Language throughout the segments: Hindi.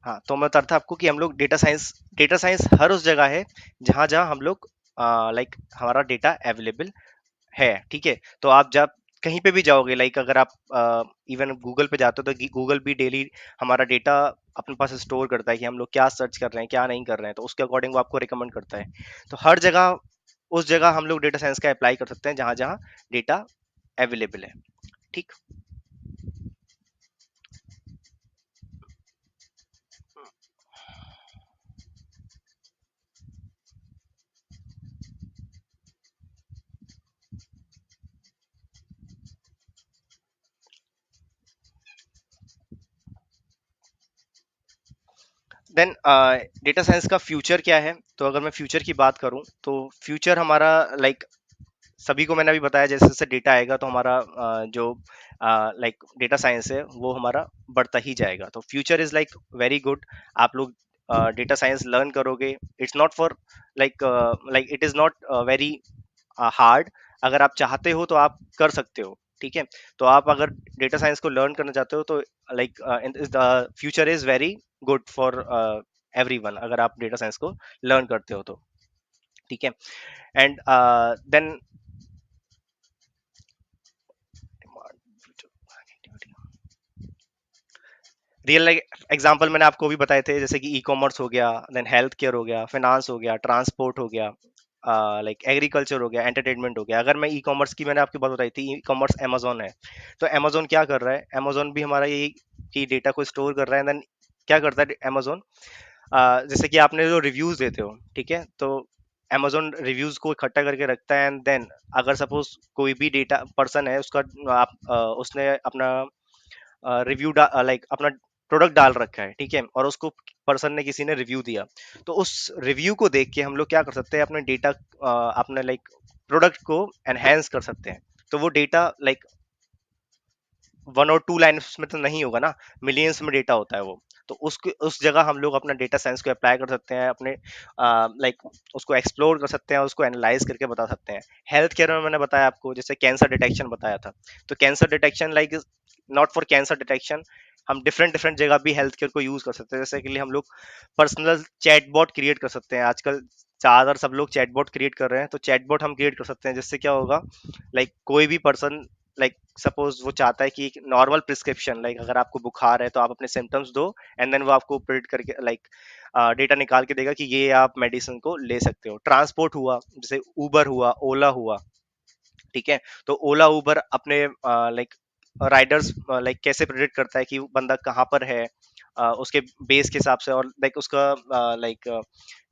हाँ, तो मैं बताता था आपको कि हम लोग डेटा साइंस हर उस जगह है जहाँ जहाँ हम लोग लाइक हमारा डेटा अवेलेबल है। ठीक है, तो आप जब कहीं पे भी जाओगे, लाइक अगर आप इवन गूगल पे जाते हो तो गूगल भी डेली हमारा डेटा अपने पास स्टोर करता है कि हम लोग क्या सर्च कर रहे हैं, क्या नहीं कर रहे हैं, तो उसके अकॉर्डिंग वो आपको रिकमेंड करता है। तो हर जगह उस जगह हम लोग डेटा साइंस का अप्लाई कर सकते हैं जहां जहां डेटा अवेलेबल है। ठीक। देन डेटा साइंस का फ्यूचर क्या है? तो अगर मैं फ्यूचर की बात करूं तो फ्यूचर हमारा लाइक सभी को मैंने अभी बताया, जैसे जैसे डेटा आएगा तो हमारा जो लाइक डेटा साइंस है वो हमारा बढ़ता ही जाएगा। तो future is like very good. आप लोग डेटा साइंस लर्न करोगे, it's not for like it is not very hard. अगर आप चाहते हो तो आप कर सकते हो। ठीक है, तो आप अगर डेटा साइंस को लर्न करना चाहते हो तो like the future is very good for everyone, अगर आप डेटा साइंस को लर्न करते हो तो। ठीक है, एंड देन रियल एग्जांपल मैंने आपको भी बताए थे, जैसे कि ई कॉमर्स हो गया, देन हेल्थ केयर हो गया, फाइनेंस हो गया, ट्रांसपोर्ट हो गया, लाइक एग्रीकल्चर हो गया, एंटरटेनमेंट हो गया। अगर मैं ई कॉमर्स की मैंने आपको बात बताई थी, ई कॉमर्स अमेजोन है। तो अमेजोन क्या कर रहा है? अमेजोन भी हमारा यही कि डेटा को स्टोर कर रहा है। देन क्या करता है अमेजोन? जैसे कि आपने जो रिव्यूज देते हो, ठीक है, तो अमेजोन रिव्यूज को इकट्ठा करके रखता है, एंड देन अगर सपोज कोई भी डेटा पर्सन है उसका आप उसने अपना रिव्यू लाइक अपना प्रोडक्ट डाल रखा है, ठीक है, और उसको पर्सन ने किसी ने रिव्यू दिया, तो उस रिव्यू को देख के हम लोग क्या कर सकते हैं? अपने डेटा अपने लाइक प्रोडक्ट को एनहेंस कर सकते हैं। तो वो डेटा लाइक वन और टू लाइन्स में तो नहीं होगा ना, मिलियंस में डेटा होता है वो। तो उसको उस जगह हम लोग अपना डेटा साइंस को अप्लाई कर सकते हैं, अपने लाइक उसको एक्सप्लोर कर सकते हैं, उसको एनालाइज करके बता सकते हैं। हेल्थ केयर में मैंने बताया आपको, जैसे कैंसर डिटेक्शन बताया था। तो cancer detection like not for cancer detection, हम डिफरेंट डिफरेंट जगह भी हेल्थ केयर को यूज कर सकते हैं। जैसे के लिए हम लोग पर्सनल चैटबॉट क्रिएट कर सकते हैं। आजकल ज्यादातर सब लोग चैटबॉट क्रिएट कर रहे हैं, तो चैटबॉट हम क्रिएट कर सकते हैं, जिससे क्या होगा, लाइक कोई भी पर्सन, लाइक सपोज वो चाहता है कि एक नॉर्मल प्रिस्क्रिप्शन, लाइक अगर आपको बुखार है तो आप अपने सिम्टम्स दो, एंड देन वो आपको प्रिडिक्ट करके लाइक डेटा निकाल के देगा कि ये आप मेडिसिन को ले सकते हो। ट्रांसपोर्ट हुआ, जैसे उबर हुआ, ओला हुआ, ठीक है, तो ओला उबर अपने लाइक राइडर्स लाइक कैसे प्रेडिक्ट करता है कि वो बंदा कहाँ पर है, उसके बेस के हिसाब से, और लाइक उसका लाइक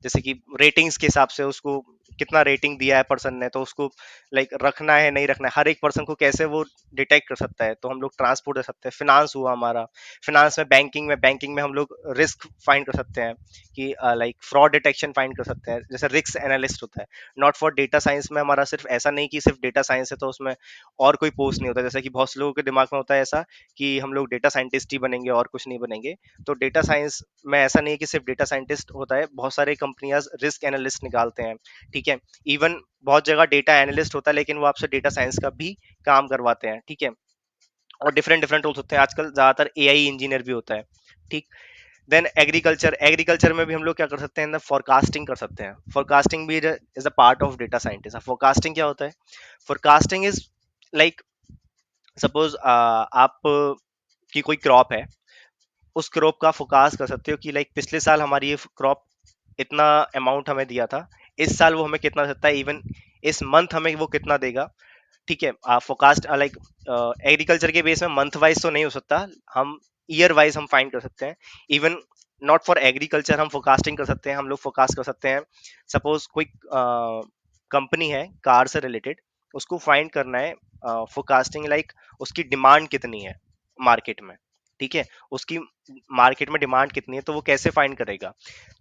जैसे कि रेटिंग्स के हिसाब से उसको कितना रेटिंग दिया है पर्सन ने, तो उसको लाइक रखना है नहीं रखना है, हर एक पर्सन को कैसे वो डिटेक्ट कर सकता है। तो हम लोग ट्रांसपोर्ट कर सकते हैं। फिनांस हुआ हमारा, फिनांस में बैंकिंग में हम लोग रिस्क फाइंड कर सकते हैं कि लाइक फ्रॉड डिटेक्शन फाइंड कर सकते हैं, जैसे रिस्क एनालिस्ट होता है। नॉट फॉर डेटा साइंस में हमारा सिर्फ ऐसा नहीं कि सिर्फ डेटा साइंस है तो उसमें और कोई पोस्ट नहीं होता, जैसे कि बहुत से लोगों के दिमाग में होता है ऐसा कि हम लोग डेटा साइंटिस्ट ही बनेंगे और कुछ नहीं बनेंगे। तो डेटा साइंस में ऐसा नहीं है कि सिर्फ डेटा साइंटिस्ट होता है, बहुत सारे कंपनियां रिस्क एनालिस्ट निकालते हैं। ठीक है, इवन बहुत जगह डेटा एनालिस्ट होता है, लेकिन वो आपसे डेटा साइंस का भी काम करवाते हैं। ठीक है, और डिफरेंट डिफरेंट रोल्स होते हैं। आजकल ज्यादातर एआई इंजीनियर भी होता है। ठीक। देन एग्रीकल्चर में भी हम लोग क्या कर सकते हैं? फोरकास्टिंग कर सकते हैं। फोरकास्टिंग भी is a part of data scientist. Forecasting क्या होता है? फोरकास्टिंग इज लाइक सपोज आप की कोई क्रॉप है, उस क्रॉप का फोकास्ट कर सकते हो कि लाइक पिछले साल हमारी ये क्रॉप इतना अमाउंट हमें दिया था, इस साल वो हमें कितना दे सकता है, इवन इस मंथ हमें वो कितना देगा। ठीक है, फोकास्ट लाइक एग्रीकल्चर के बेस में मंथ वाइज तो नहीं हो सकता, हम ईयर वाइज हम फाइंड कर सकते हैं। इवन नॉट फॉर एग्रीकल्चर हम फोकास्टिंग कर सकते हैं। हम लोग फोकास्ट कर सकते हैं, सपोज कोई कंपनी है कार से रिलेटेड, उसको फाइंड करना है फोकास्टिंग लाइक उसकी डिमांड कितनी है मार्केट में। ठीक है, उसकी मार्केट में डिमांड कितनी है, तो वो कैसे फाइंड करेगा?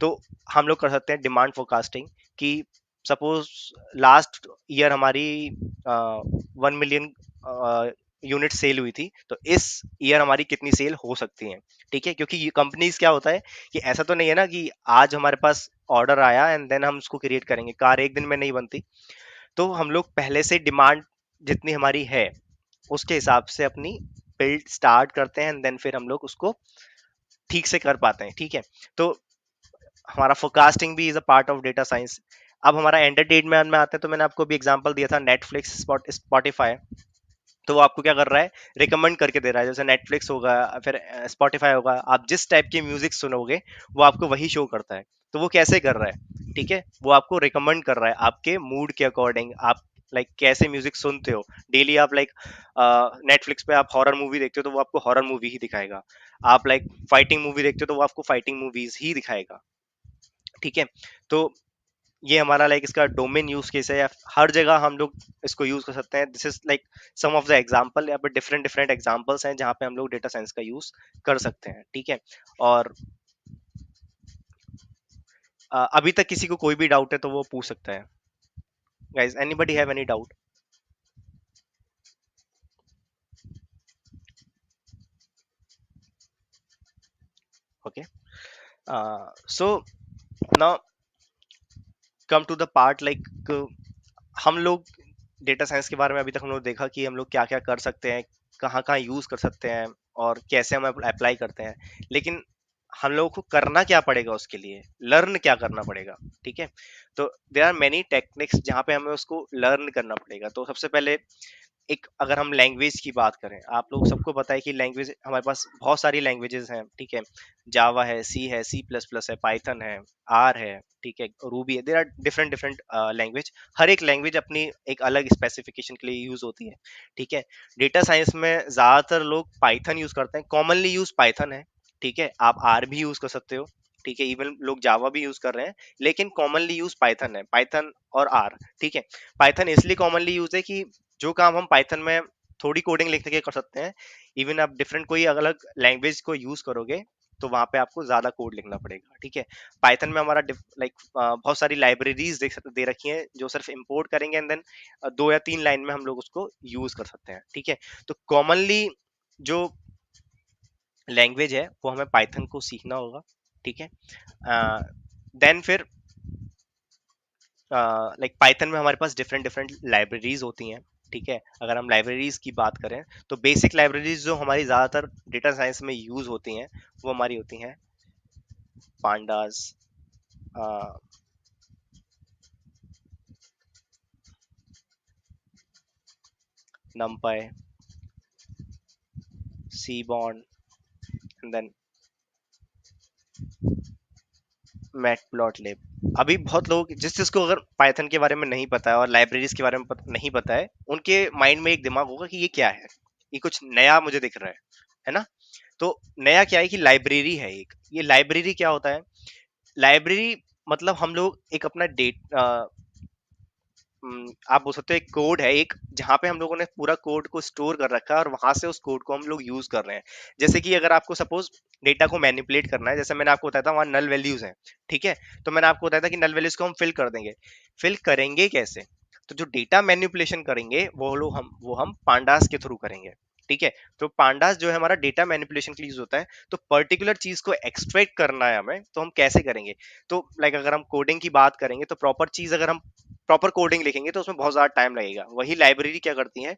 तो हम लोग कर सकते हैं डिमांड फोरकास्टिंग कि सपोज लास्ट ईयर हमारी 1 मिलियन यूनिट सेल हुई थी, तो इस ईयर हमारी कितनी सेल हो सकती है। ठीक है, क्योंकि ये कंपनीज क्या होता है कि ऐसा तो नहीं है ना कि आज हमारे पास ऑर्डर आया एंड देन हम उसको क्रिएट करेंगे, कार एक दिन में नहीं बनती। तो हम लोग पहले से डिमांड जितनी हमारी है उसके हिसाब से अपनी बिल्ड स्टार्ट करते हैं, एंड देन फिर हम लोग उसको ठीक से कर पाते हैं, ठीक है। तो हमारा फोरकास्टिंग भी is a part of data science. अब हमारा एंटरटेनमेंट में आते हैं, तो मैंने आपको भी एग्जांपल दिया था नेटफ्लिक्स, स्पॉटिफाई। तो वो आपको क्या कर रहा है, रिकमेंड करके दे रहा है, जैसे नेटफ्लिक्स होगा, फिर स्पॉटिफाई होगा, आप जिस टाइप की म्यूजिक सुनोगे वो आपको वही शो करता है। तो वो कैसे कर रहा है, ठीक है, वो आपको रिकमेंड कर रहा है आपके मूड के अकॉर्डिंग, आप लाइक कैसे म्यूजिक सुनते हो डेली। आप लाइक नेटफ्लिक्स पे आप हॉरर मूवी देखते हो तो वो आपको हॉरर मूवी ही दिखाएगा। आप लाइक फाइटिंग मूवी देखते हो तो वो आपको फाइटिंग मूवीज ही दिखाएगा, ठीक है। तो ये हमारा लाइक इसका डोमेन यूज केस है, या हर जगह हम लोग इसको यूज कर सकते हैं। This is like some of the example, या फिर डिफरेंट डिफरेंट एग्जांपल्स हैं जहाँ पे हम लोग डेटा साइंस का यूज कर सकते हैं, ठीक है। और अभी तक किसी को कोई भी डाउट है तो वो पूछ सकता है। Guys, anybody have any doubt? Okay, so now come to the part, like हम लोग डेटा साइंस के बारे में अभी तक हम लोग देखा कि हम लोग क्या क्या कर सकते हैं, कहाँ कहाँ यूज कर सकते हैं, और कैसे हम अप्लाई करते हैं। लेकिन हम लोगों को करना क्या पड़ेगा, उसके लिए लर्न क्या करना पड़ेगा, ठीक है। तो देर आर मेनी टेक्निक्स जहाँ पे हमें उसको लर्न करना पड़ेगा। तो सबसे पहले एक, अगर हम लैंग्वेज की बात करें, आप लोग सबको पता है कि लैंग्वेज हमारे पास बहुत सारी लैंग्वेजेस हैं, ठीक है। जावा है, सी प्लस प्लस है, पाइथन है, आर है, ठीक है, रूबी है। There are different different language. हर एक लैंग्वेज अपनी एक अलग स्पेसिफिकेशन के लिए यूज होती है, ठीक है। डेटा साइंस में ज्यादातर लोग पाइथन यूज करते हैं, कॉमनली यूज पाइथन है, ठीक है। आप आर भी यूज कर सकते हो, ठीक है, इवन लोग जावा भी यूज कर रहे हैं, लेकिन कॉमनली यूज पाइथन है, पाइथन और आर, ठीक है। पाइथन इसलिए कॉमनली यूज है कि जो काम हम पाइथन में थोड़ी कोडिंग लिख के कर सकते हैं, इवन आप डिफरेंट कोई अलग अलग लैंग्वेज को यूज करोगे तो वहां पे आपको ज्यादा कोड लिखना पड़ेगा, ठीक है। पाइथन में हमारा लाइक बहुत सारी लाइब्रेरीज दे रखी हैं जो सिर्फ इंपोर्ट करेंगे, एंड देन 2 या 3 लाइन में हम लोग उसको यूज कर सकते हैं, ठीक है। तो कॉमनली जो लैंग्वेज है वो हमें पाइथन को सीखना होगा, ठीक है। देन फिर लाइक पाइथन में हमारे पास डिफरेंट डिफरेंट लाइब्रेरीज होती हैं, ठीक है। अगर हम लाइब्रेरीज की बात करें तो बेसिक लाइब्रेरीज जो हमारी ज्यादातर डेटा साइंस में यूज होती हैं वो हमारी होती हैं pandas, numpy, cbond, and then matplotlib. अभी बहुत लोग, जिस जिसको अगर पाइथन के बारे में नहीं पता है और लाइब्रेरीज के बारे में नहीं पता है, उनके माइंड में एक दिमाग होगा कि ये क्या है, ये कुछ नया मुझे दिख रहा है ना। तो नया क्या है कि लाइब्रेरी है एक, ये लाइब्रेरी क्या होता है, लाइब्रेरी मतलब हम लोग एक अपना डेट आप बोल सकते हो एक कोड है एक, जहाँ पे हम लोगों ने पूरा कोड को स्टोर कर रखा है और वहां से उस कोड को हम लोग यूज कर रहे हैं। जैसे कि अगर आपको सपोज डेटा को मैनिपुलेट करना है, जैसे मैंने आपको बताया था वहाँ नल वैल्यूज हैं, ठीक है। तो मैंने आपको बताया था कि नल वैल्यूज को हम फिल कर देंगे। फिल करेंगे कैसे? तो जो डेटा मैनिपुलेशन करेंगे वो हम पांडास के थ्रू करेंगे, ठीक है। तो पांडास जो है हमारा डेटा मैनिपुलेशन के लिए यूज होता है। तो पर्टिकुलर चीज को एक्सट्रैक्ट करना है हमें, तो हम कैसे करेंगे? तो लाइक अगर हम कोडिंग की बात करेंगे तो प्रॉपर चीज अगर हम प्रॉपर कोडिंग लिखेंगे तो उसमें बहुत ज्यादा टाइम लगेगा। वही लाइब्रेरी क्या करती है,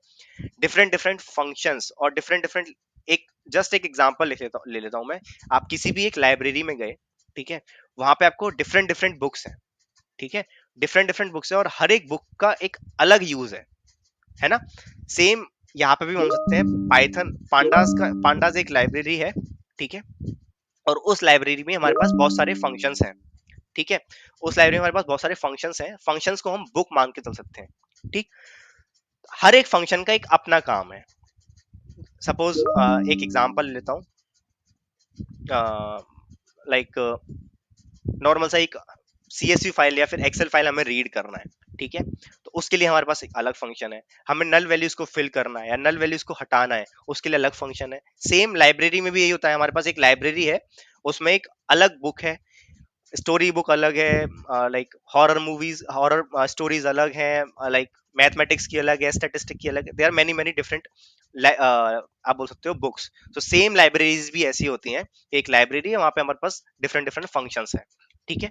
डिफरेंट डिफरेंट फंक्शंस और डिफरेंट डिफरेंट, एक जस्ट एक एग्जांपल ले लेता हूं मैं। आप किसी भी एक लाइब्रेरी में गए, ठीक है, वहां पे आपको डिफरेंट डिफरेंट बुक्स हैं, ठीक है, डिफरेंट डिफरेंट बुक्स है और हर एक बुक का एक अलग यूज है ना। सेम यहाँ पे भी हम सकते हैं, पाइथन पांडास एक लाइब्रेरी है, ठीक है। और उस लाइब्रेरी में हमारे पास बहुत सारे फंक्शंस हैं, ठीक है। उस लाइब्रेरी में हमारे पास बहुत सारे फंक्शंस हैं, फंक्शंस को हम बुक मान के चल सकते हैं, ठीक। हर एक फंक्शन का एक अपना काम है। सपोज एक एग्जांपल लेता हूँ, लाइक नॉर्मल सा एक CSV फाइल या फिर एक्सेल फाइल हमें रीड करना है, ठीक है। तो उसके लिए हमारे पास एक अलग फंक्शन है। हमें नल वैल्यूज को फिल करना है या नल वैल्यूज को हटाना है, उसके लिए अलग फंक्शन है। सेम लाइब्रेरी में भी यही होता है, हमारे पास एक लाइब्रेरी है, उसमें एक अलग बुक है, स्टोरी बुक अलग है, like horror movies horror stories अलग है, लाइक मैथमेटिक्स की अलग है, स्टैटिस्टिक की अलग है। There are many many different आप बोल सकते हो बुक्स। तो सेम लाइब्रेरीज भी ऐसी होती हैं, एक लाइब्रेरी है, वहां पे हमारे पास डिफरेंट डिफरेंट फंक्शंस हैं, ठीक है।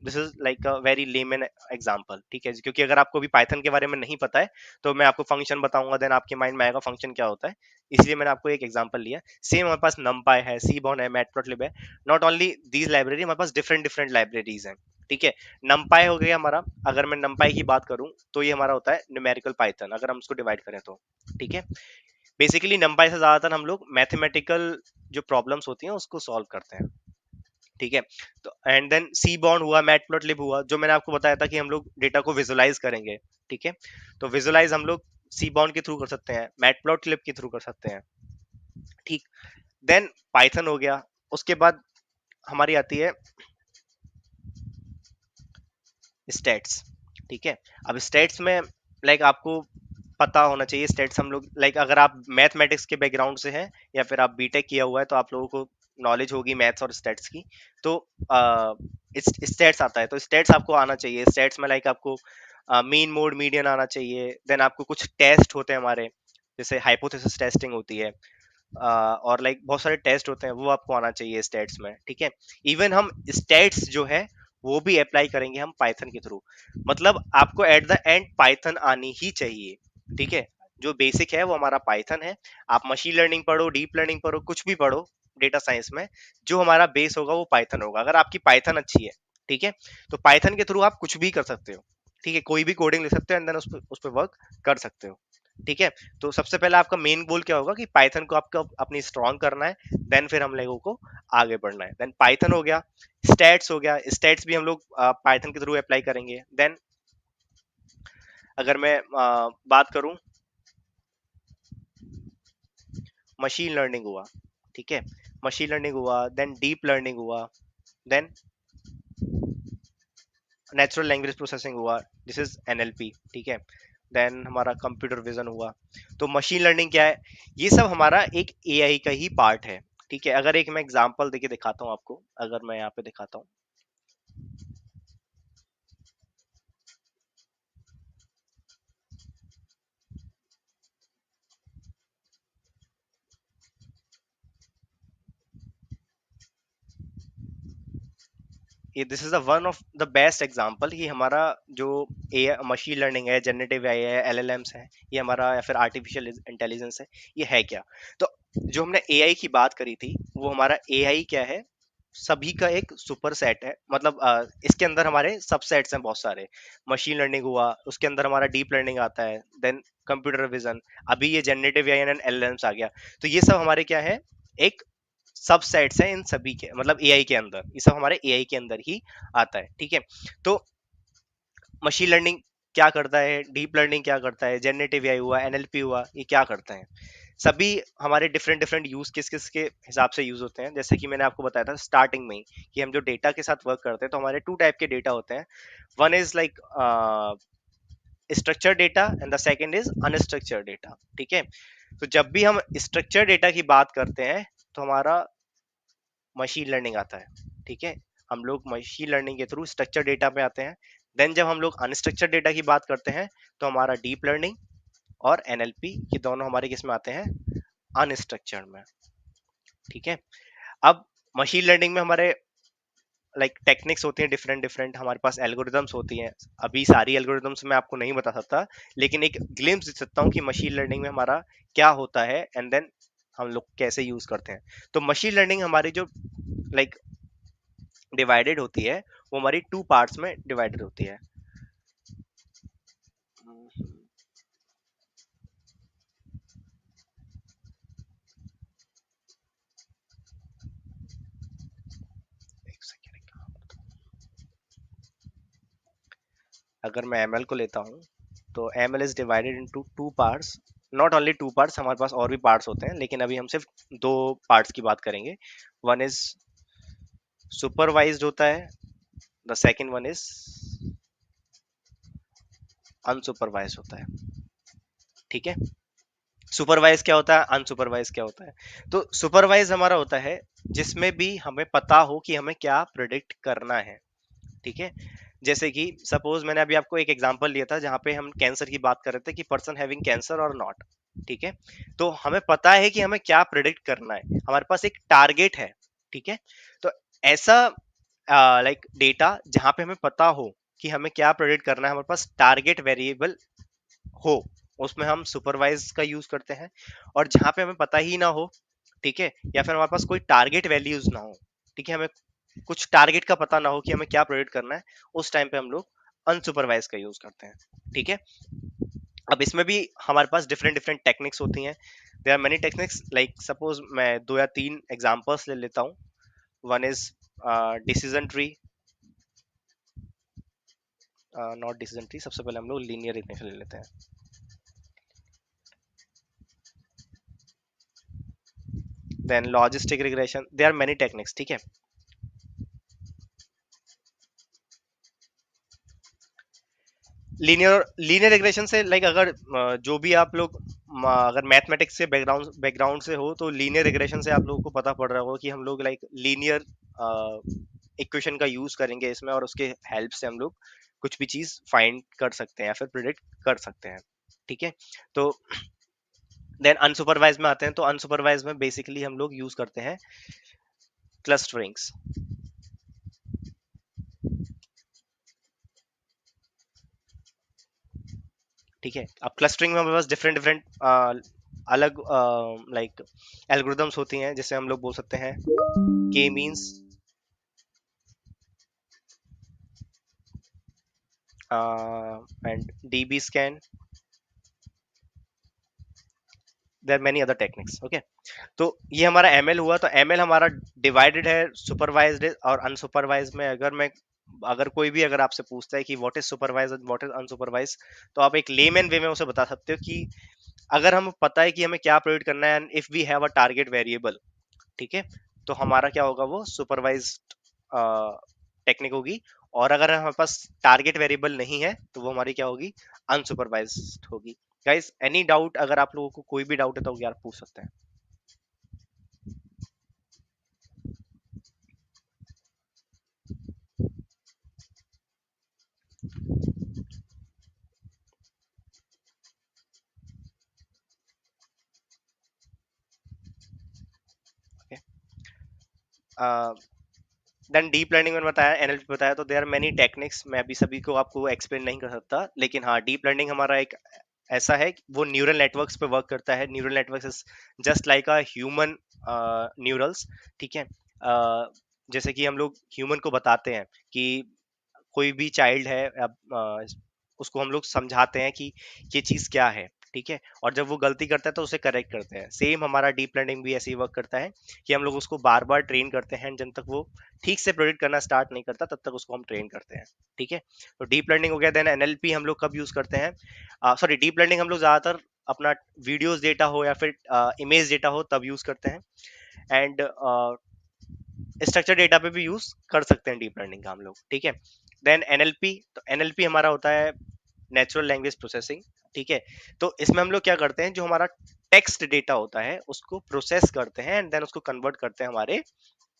This is like a very lemon example, ठीक है, क्योंकि अगर आपको भी पाइथन के बारे में नहीं पता है तो मैं आपको फंक्शन बताऊंगा, देन आपके माइंड में आएगा फंक्शन क्या होता है, इसलिए मैंने आपको एक एग्जांपल लिया। सेम हमारे पास numpy है, cborn है, matplotlib है। नॉट ओनली दीज लाइब्रेरी, हमारे पास डिफरेंट डिफरेंट लाइब्रेरीज हैं, ठीक है। numpy हो गया हमारा, अगर मैं numpy की बात करूं तो ये हमारा होता है न्यूमेरिकल पाइथन, अगर हम उसको डिवाइड करें तो, ठीक है। बेसिकली numpy से ज्यादातर हम लोग मैथमेटिकल जो प्रॉब्लम्स होती हैं उसको सॉल्व करते हैं, ठीक है। तो एंड देन सी बॉन्ड हुआ, मैटप्लॉटलिब हुआ, जो मैंने आपको बताया था कि हम लोग डेटा को विजुलाइज करेंगे, ठीक है। तो विजुलाइज हम लोग सी बॉन्ड के थ्रू कर सकते हैं, मैटप्लॉटलिब के थ्रू कर सकते हैं, ठीक। देन पाइथन हो गया, उसके बाद हमारी आती है स्टेट्स, ठीक है। अब स्टेट्स में लाइक आपको पता होना चाहिए स्टेट्स, हम लोग लाइक अगर आप मैथमेटिक्स के बैकग्राउंड से हैं या फिर आप बीटेक किया हुआ है तो आप लोगों को नॉलेज होगी मैथ्स और स्टेट्स की। तो स्टेट्स आता है, तो स्टेट्स आपको आना चाहिए। स्टेट्स में लाइक आपको मीन मोड मीडियन आना चाहिए, देन आपको कुछ टेस्ट होते हैं हमारे, जैसे हाइपोथेसिस टेस्टिंग होती है, और लाइक बहुत सारे टेस्ट होते हैं, वो आपको आना चाहिए स्टेट्स में, ठीक है। इवन हम स्टेट्स जो है वो भी अप्लाई करेंगे हम पाइथन के थ्रू, मतलब आपको एट द एंड पाइथन आनी ही चाहिए, ठीक है। जो बेसिक है वो हमारा पाइथन है। आप मशीन लर्निंग पढ़ो, डीप लर्निंग पढ़ो, कुछ भी पढ़ो डेटा साइंस में, जो हमारा बेस होगा वो पाइथन होगा। अगर आपकी पाइथन अच्छी है, ठीक है, तो पाइथन के थ्रू आप कुछ भी कर सकते हो, ठीक है, कोई भी कोडिंग लिख सकते हो एंड देन उस पर वर्क कर सकते हो, ठीक है। तो सबसे पहले आपका मेन गोल क्या होगा कि पाइथन को आपको अपनी स्ट्रॉन्ग करना है, देन फिर हम लोगों को आगे बढ़ना है। देन पाइथन हो गया, स्टैट्स हो गया, स्टैट्स भी हम लोग पाइथन के थ्रू अप्लाई करेंगे। देन अगर मैं बात करूं, मशीन लर्निंग हुआ, ठीक है, मशीन लर्निंग हुआ, देन डीप लर्निंग हुआ, देन नेचुरल लैंग्वेज प्रोसेसिंग हुआ, दिस इज एनएलपी, ठीक है। देन हमारा कंप्यूटर विजन हुआ। तो मशीन लर्निंग क्या है, ये सब हमारा एक एआई का ही पार्ट है, ठीक है। अगर एक मैं एग्जांपल देके दिखाता हूँ आपको, अगर मैं यहाँ पे दिखाता हूँ, ये this is the one of the best example कि हमारा जो ए मशीन लर्निंग है, जनरेटिव एआई है, एलएलएम्स है, ये हमारा या फिर आर्टिफिशियल इंटेलिजेंस है, ये है क्या। तो जो हमने एआई की बात करी थी, वो हमारा एआई क्या है, सभी का एक सुपर सेट है, मतलब इसके अंदर हमारे सबसेट्स हैं बहुत सारे। मशीन लर्निंग हुआ, उसके अंदर हमारा डीप लर्निंग आता है, देन कंप्यूटर विजन, अभी ये जनरेटिव एआई एंड एलएलएम्स आ गया। तो ये सब हमारे क्या है, एक सबसेट्स हैं इन सभी के, मतलब एआई के अंदर, ये सब हमारे एआई के अंदर ही आता है, ठीक है। तो मशीन लर्निंग क्या करता है, डीप लर्निंग क्या करता है, जनरेटिव एआई हुआ, एनएलपी हुआ, ये क्या करता है, सभी हमारे डिफरेंट डिफरेंट यूज किस के हिसाब से यूज होते हैं। जैसे कि मैंने आपको बताया था स्टार्टिंग में ही कि हम जो डेटा के साथ वर्क करते हैं, तो हमारे टू टाइप के डेटा होते हैं। One is like structure data and the second is unstructured data, ठीक है। तो जब भी हम स्ट्रक्चर डेटा की बात करते हैं तो हमारा मशीन लर्निंग आता है, ठीक है। हम लोग मशीन लर्निंग के थ्रू स्ट्रक्चर डेटा पे आते हैं। देन जब हम लोग अनस्ट्रक्चर डेटा की बात करते हैं तो हमारा डीप लर्निंग और एनएलपी, ये दोनों हमारे किस में आते हैं, अनस्ट्रक्चर्ड में, ठीक है। अब मशीन लर्निंग में हमारे लाइक टेक्निक्स होती हैं डिफरेंट डिफरेंट, हमारे पास एल्गोरिदम्स होती हैं। अभी सारी एल्गोरिदम्स मैं आपको नहीं बता सकता, लेकिन एक ग्लिम्स दे सकता हूँ कि मशीन लर्निंग में हमारा क्या होता है एंड देन हम लोग कैसे यूज करते हैं। तो मशीन लर्निंग हमारी जो लाइक डिवाइडेड होती है, वो हमारी टू पार्ट्स में डिवाइडेड होती है। एक सेकेंड, अगर मैं एमएल को लेता हूँ तो ML is divided into two parts, not only two parts, हमारे पास और भी पार्ट्स होते हैं, लेकिन अभी हम सिर्फ दो पार्ट्स की बात करेंगे। वन इज सुपरवाइज्ड होता है, the second one is unsupervised होता है, ठीक है। सुपरवाइज क्या होता है, अनसुपरवाइज क्या होता है। तो सुपरवाइज हमारा होता है जिसमें भी हमें पता हो कि हमें क्या प्रिडिक्ट करना है, ठीक है। जैसे कि सपोज मैंने अभी आपको एक एग्जांपल लिया था जहां पे हम कैंसर की बात कर रहे थे कि पर्सन हैविंग कैंसर और नॉट, ठीक है। तो हमें पता है कि हमें क्या प्रिडिक्ट करना है, हमारे पास एक टारगेट है, ठीक है। तो ऐसा लाइक डेटा जहाँ पे हमें पता हो कि हमें क्या प्रेडिक्ट करना है, हमारे पास टारगेट वेरिएबल हो, उसमें हम सुपरवाइज का यूज करते हैं। और जहाँ पे हमें पता ही ना हो, ठीक है, या फिर हमारे पास कोई टारगेट वैल्यूज ना हो, ठीक है, हमें कुछ टारगेट का पता ना हो कि हमें क्या प्रेडिक्ट करना है, उस टाइम पे हम लोग अनसुपरवाइज का यूज करते हैं। ठीक है, अब इसमें भी हमारे पास डिफरेंट डिफरेंट टेक्निक्स होती हैं। There are many techniques, like suppose मैं 2 या 3 एग्जांपल्स ले लेता हूँ। One is decision tree, not decision tree, सबसे पहले हम लोग लीनियर रिग्रेशन ले लेते हैं। Then logistic regression, there are many techniques, ठीक है। लीनियर लीनियर रिग्रेशन से लाइक अगर जो भी आप लोग अगर मैथमेटिक्स से बैकग्राउंड बैकग्राउंड से हो, तो लीनियर रिग्रेशन से आप लोगों को पता पड़ रहा होगा कि हम लोग लाइक लीनियर इक्वेशन का यूज करेंगे इसमें, और उसके हेल्प से हम लोग कुछ भी चीज फाइंड कर सकते हैं या फिर प्रिडिक्ट कर सकते हैं। ठीक है, तो देन अनसुपरवाइज में आते हैं। तो अनसुपरवाइज में बेसिकली हम लोग यूज करते हैं क्लस्टरिंग्स। ठीक है, अब क्लस्टरिंग में हमारे पास डिफरेंट डिफरेंट अलग लाइक एल्गोरिदम्स होती हैं, जैसे हम लोग बोल सकते हैं K means, and DB scan, there many other techniques. Okay, तो ये हमारा एमएल हुआ। तो एमएल हमारा डिवाइडेड है सुपरवाइज्ड और अनसुपरवाइज्ड में। अगर कोई भी अगर आपसे पूछता है कि what is supervise and what is unsupervise, तो आप एक लेमैन वे में उसे बता सकते हो कि अगर हमें पता है कि हमें क्या प्रेडिक्ट करना है, and if we have a target variable, ठीक है, तो हमारा क्या होगा, वो सुपरवाइज्ड टेक्निक होगी। और अगर हमारे पास टारगेट वेरिएबल नहीं है, तो वो हमारी क्या होगी, अनसुपरवाइज्ड होगी। गाइस, एनी डाउट, अगर आप लोगों को कोई भी डाउट है तो यार पूछ सकते हैं। देन डीप लर्निंग में बताया, एनएलपी बताया, तो देयर आर मेनी टेक्निक्स। मैं अभी सभी को आपको एक्सप्लेन नहीं कर सकता, लेकिन हाँ, डीप लर्निंग हमारा एक ऐसा है कि वो न्यूरल नेटवर्क्स पे वर्क करता है। Neural networks is just like a human neurals. ठीक है, जैसे कि हम लोग ह्यूमन को बताते हैं कि कोई भी चाइल्ड है, अब उसको हम लोग समझाते हैं कि ये चीज क्या है, ठीक है, और जब वो गलती करता है तो उसे करेक्ट करते हैं। सेम हमारा डीप लर्निंग भी ऐसे ही वर्क करता है कि हम लोग उसको बार बार ट्रेन करते हैं, जब तक वो ठीक से प्रोडिक्ट करना स्टार्ट नहीं करता, तब तक उसको हम ट्रेन करते हैं। ठीक है, तो डीप लर्निंग हो गया। देन एनएलपी हम लोग कब यूज करते हैं, सॉरी, डीप लर्निंग हम लोग ज्यादातर अपना वीडियोस डेटा हो या फिर इमेज डेटा हो तब यूज करते हैं। एंड स्ट्रक्चर डेटा पे भी यूज कर सकते हैं डीप लर्निंग का हम लोग। ठीक है, देन एनएलपी, तो एनएलपी हमारा होता है नेचुरल लैंग्वेज प्रोसेसिंग। ठीक है, तो इसमें हम लोग क्या करते हैं, जो हमारा टेक्स्ट डेटा होता है उसको प्रोसेस करते हैं, एंड देन उसको कन्वर्ट करते हैं हमारे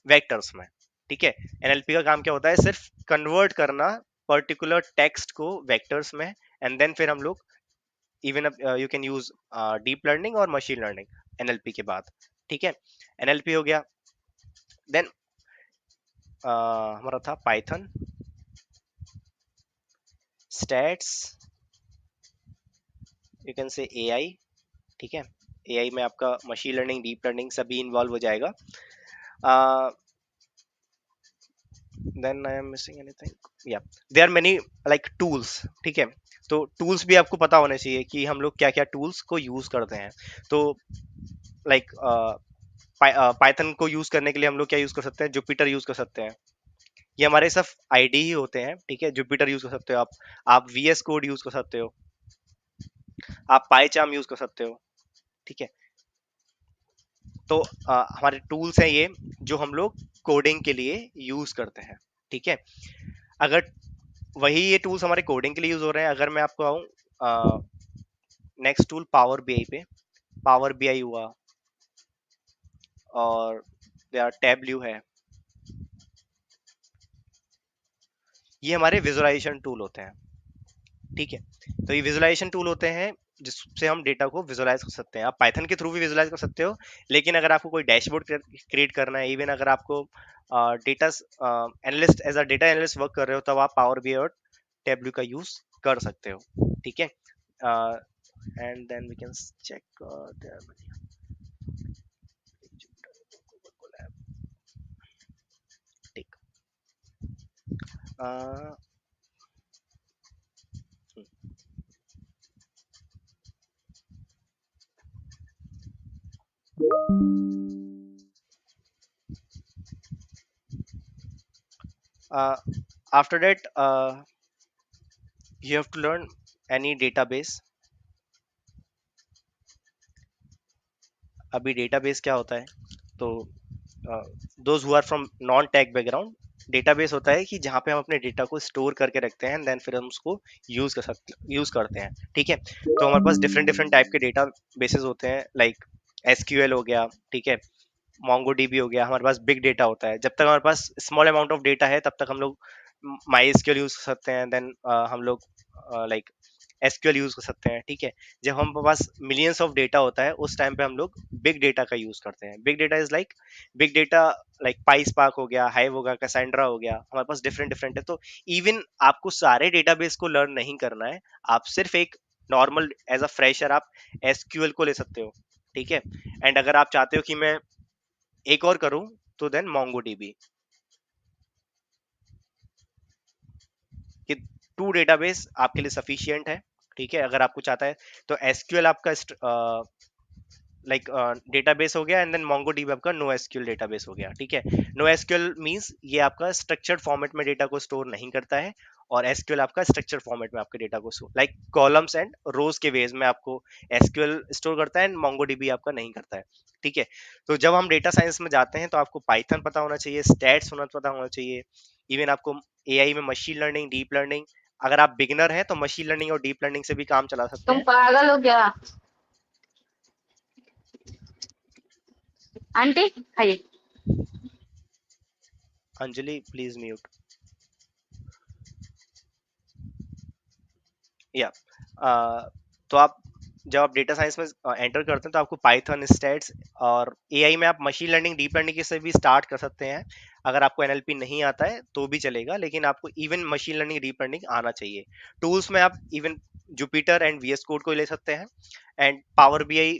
वेक्टर्स में। ठीक है, एनएलपी का काम क्या होता है, सिर्फ कन्वर्ट करना पर्टिकुलर टेक्स्ट को वेक्टर्स में, एंड देन फिर हम लोग even you can use deep learning और मशीन लर्निंग एनएलपी के बाद। ठीक है, एनएलपी हो गया। देन हमारा था Python, stats, you can say AI. ठीक है, एआई में आपका मशीन लर्निंग, डीप लर्निंग सभी इन्वॉल्व हो जाएगा। Then I am missing anything, या there are many like tools. ठीक है, तो टूल्स भी आपको पता होने चाहिए कि हम लोग क्या क्या टूल्स को यूज करते हैं। तो लाइक पाइथन को यूज करने के लिए हम लोग क्या यूज कर सकते हैं, जुपिटर यूज कर सकते हैं। ये हमारे सब आईडी ही होते हैं। ठीक है, जुपिटर यूज कर सकते हो आप वीएस कोड यूज कर सकते हो, आप पाईचार्म यूज कर सकते हो। ठीक है, तो हमारे टूल्स हैं ये, जो हम लोग कोडिंग के लिए यूज करते हैं। ठीक है, अगर वही ये टूल्स हमारे कोडिंग के लिए यूज हो रहे हैं, अगर मैं आपको आऊं नेक्स्ट टूल पावर बीआई पे, पावर बीआई हुआ, और टैबल्यू है, ये हमारे विजुअलाइजेशन टूल होते हैं। ठीक है, तो ये विजुअलाइजेशन टूल होते हैं, जिससे हम डेटा को विजुअलाइज कर सकते हैं। आप पाइथन के थ्रू भी विजुअलाइज कर सकते हो, लेकिन अगर आपको कोई डैशबोर्ड क्रिएट करना है, इवन अगर आपको data analyst as a data analyst work कर रहे हो, तब आप पावर बीआई और टेबलू का यूज कर सकते हो। ठीक है, and then we can check ठीक। After that you have to learn any database। अभी डेटाबेस क्या होता है, तो those who are from non tech background, database होता है कि जहाँ पे हम अपने डेटा को स्टोर करके रखते हैं, देन फिर हम उसको यूज करते हैं। ठीक है, तो हमारे पास डिफरेंट डिफरेंट टाइप के डेटा बेसेस होते हैं, लाइक एसक्यूएल हो गया, ठीक है, मोंगो डीबी हो गया। हमारे पास बिग डेटा होता है, जब तक हमारे पास स्मॉल अमाउंट ऑफ डेटा है तब तक हम लोग माई एसक्यूएल यूज कर सकते हैं, देन हम लोग लाइक एसक्यूएल यूज कर सकते हैं। ठीक है, जब हम पास मिलियंस ऑफ डेटा होता है उस टाइम पे हम लोग बिग डेटा का यूज करते हैं। Big data is like big data, like pi spark हो गया, हाइव होगा, कैसेंड्रा हो गया, हमारे पास डिफरेंट डिफरेंट है। तो इवन आपको सारे डेटाबेस को लर्न नहीं करना है, आप सिर्फ एक नॉर्मल एज अ फ्रेशर आप एसक्यूएल को ले सकते हो। ठीक है, एंड अगर आप चाहते हो कि मैं एक और करूं, तो देन मोंगो डीबी, कि टू डेटाबेस आपके लिए सफिशियंट है। ठीक है, अगर आपको चाहता है तो एसक्यूएल आपका लाइक डेटाबेस हो गया, एंड देन मोंगो डीबी आपका नो एसक्यूएल डेटाबेस हो गया। ठीक है, नो एसक्यूएल मींस ये आपका स्ट्रक्चर्ड फॉर्मेट में डेटा को स्टोर नहीं करता है, और एसक्यूएल आपका स्ट्रक्चर्ड फॉर्मेट में आपके डेटा को स्टोर, लाइक कॉलम्स एंड रोज के वेज में आपको एसक्यूएल स्टोर करता है, एंड मोंगो डीबी आपका नहीं करता है। ठीक है, तो जब हम डेटा साइंस में जाते हैं तो आपको पाइथन पता होना चाहिए, स्टैट्स होना पता होना चाहिए, इवन आपको एआई में मशीन लर्निंग, डीप लर्निंग, अगर आप बिगिनर हैं तो मशीन लर्निंग और डीप लर्निंग से भी काम चला सकते तुम हैं। पागल हो क्या आंटी? खाइए। Anjali please mute. या तो आप जब आप डेटा साइंस में एंटर करते हैं तो आपको पाइथन, स्टैट्स, और एआई में आप मशीन लर्निंग, डीप लर्निंग से भी स्टार्ट कर सकते हैं। अगर आपको एनएलपी नहीं आता है तो भी चलेगा, लेकिन आपको even machine learning, deep learning आना चाहिए। टूल्स में आप even Jupyter and VS code को ले सकते हैं, and power BI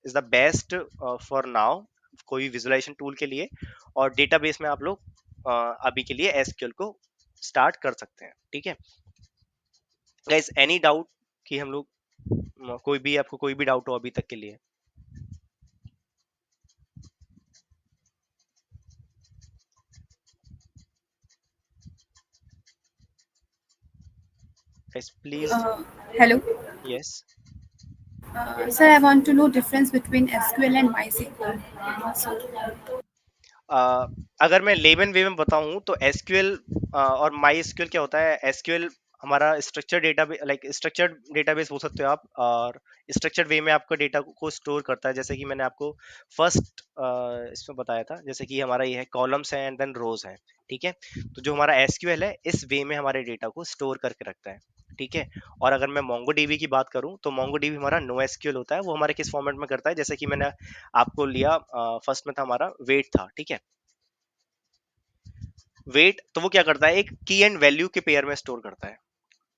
is the best for now, कोई विजुअलाइजेशन टूल के लिए। और डेटाबेस में आप लोग अभी के लिए एसक्यूएल को स्टार्ट कर सकते हैं। ठीक है गाइस, एनी डाउट कि हम लोग कोई भी, आपको कोई भी डाउट हो अभी तक के लिए? Guys please. Uh, Hello. Yes. Sir, I want to know difference between SQL and MySQL. So, अगर मैं लेमन वे में बताऊं तो एसक्यूएल और माई एसक्यूएल क्या होता है। एसक्यूएल हमारा structured database, like structured database बोल सकते हो आप, और स्ट्रक्चर्ड वे में आपका डेटा को स्टोर करता है, जैसे कि मैंने आपको फर्स्ट इसमें बताया था, जैसे कि हमारा ये है कॉलम्स है एंड देन रोज है। ठीक है, तो जो हमारा एसक्यूएल है इस वे में हमारे डेटा को स्टोर करके रखता है। ठीक है, और अगर मैं मोंगो डीबी की बात करूं तो मोंगो डीबी हमारा नो एसक्यूएल होता है। वो हमारे किस फॉर्मेट में करता है, जैसे कि मैंने आपको लिया, फर्स्ट में था हमारा वेट था। ठीक है, वेट तो वो क्या करता है, एक की एंड वैल्यू के पेयर में स्टोर करता है।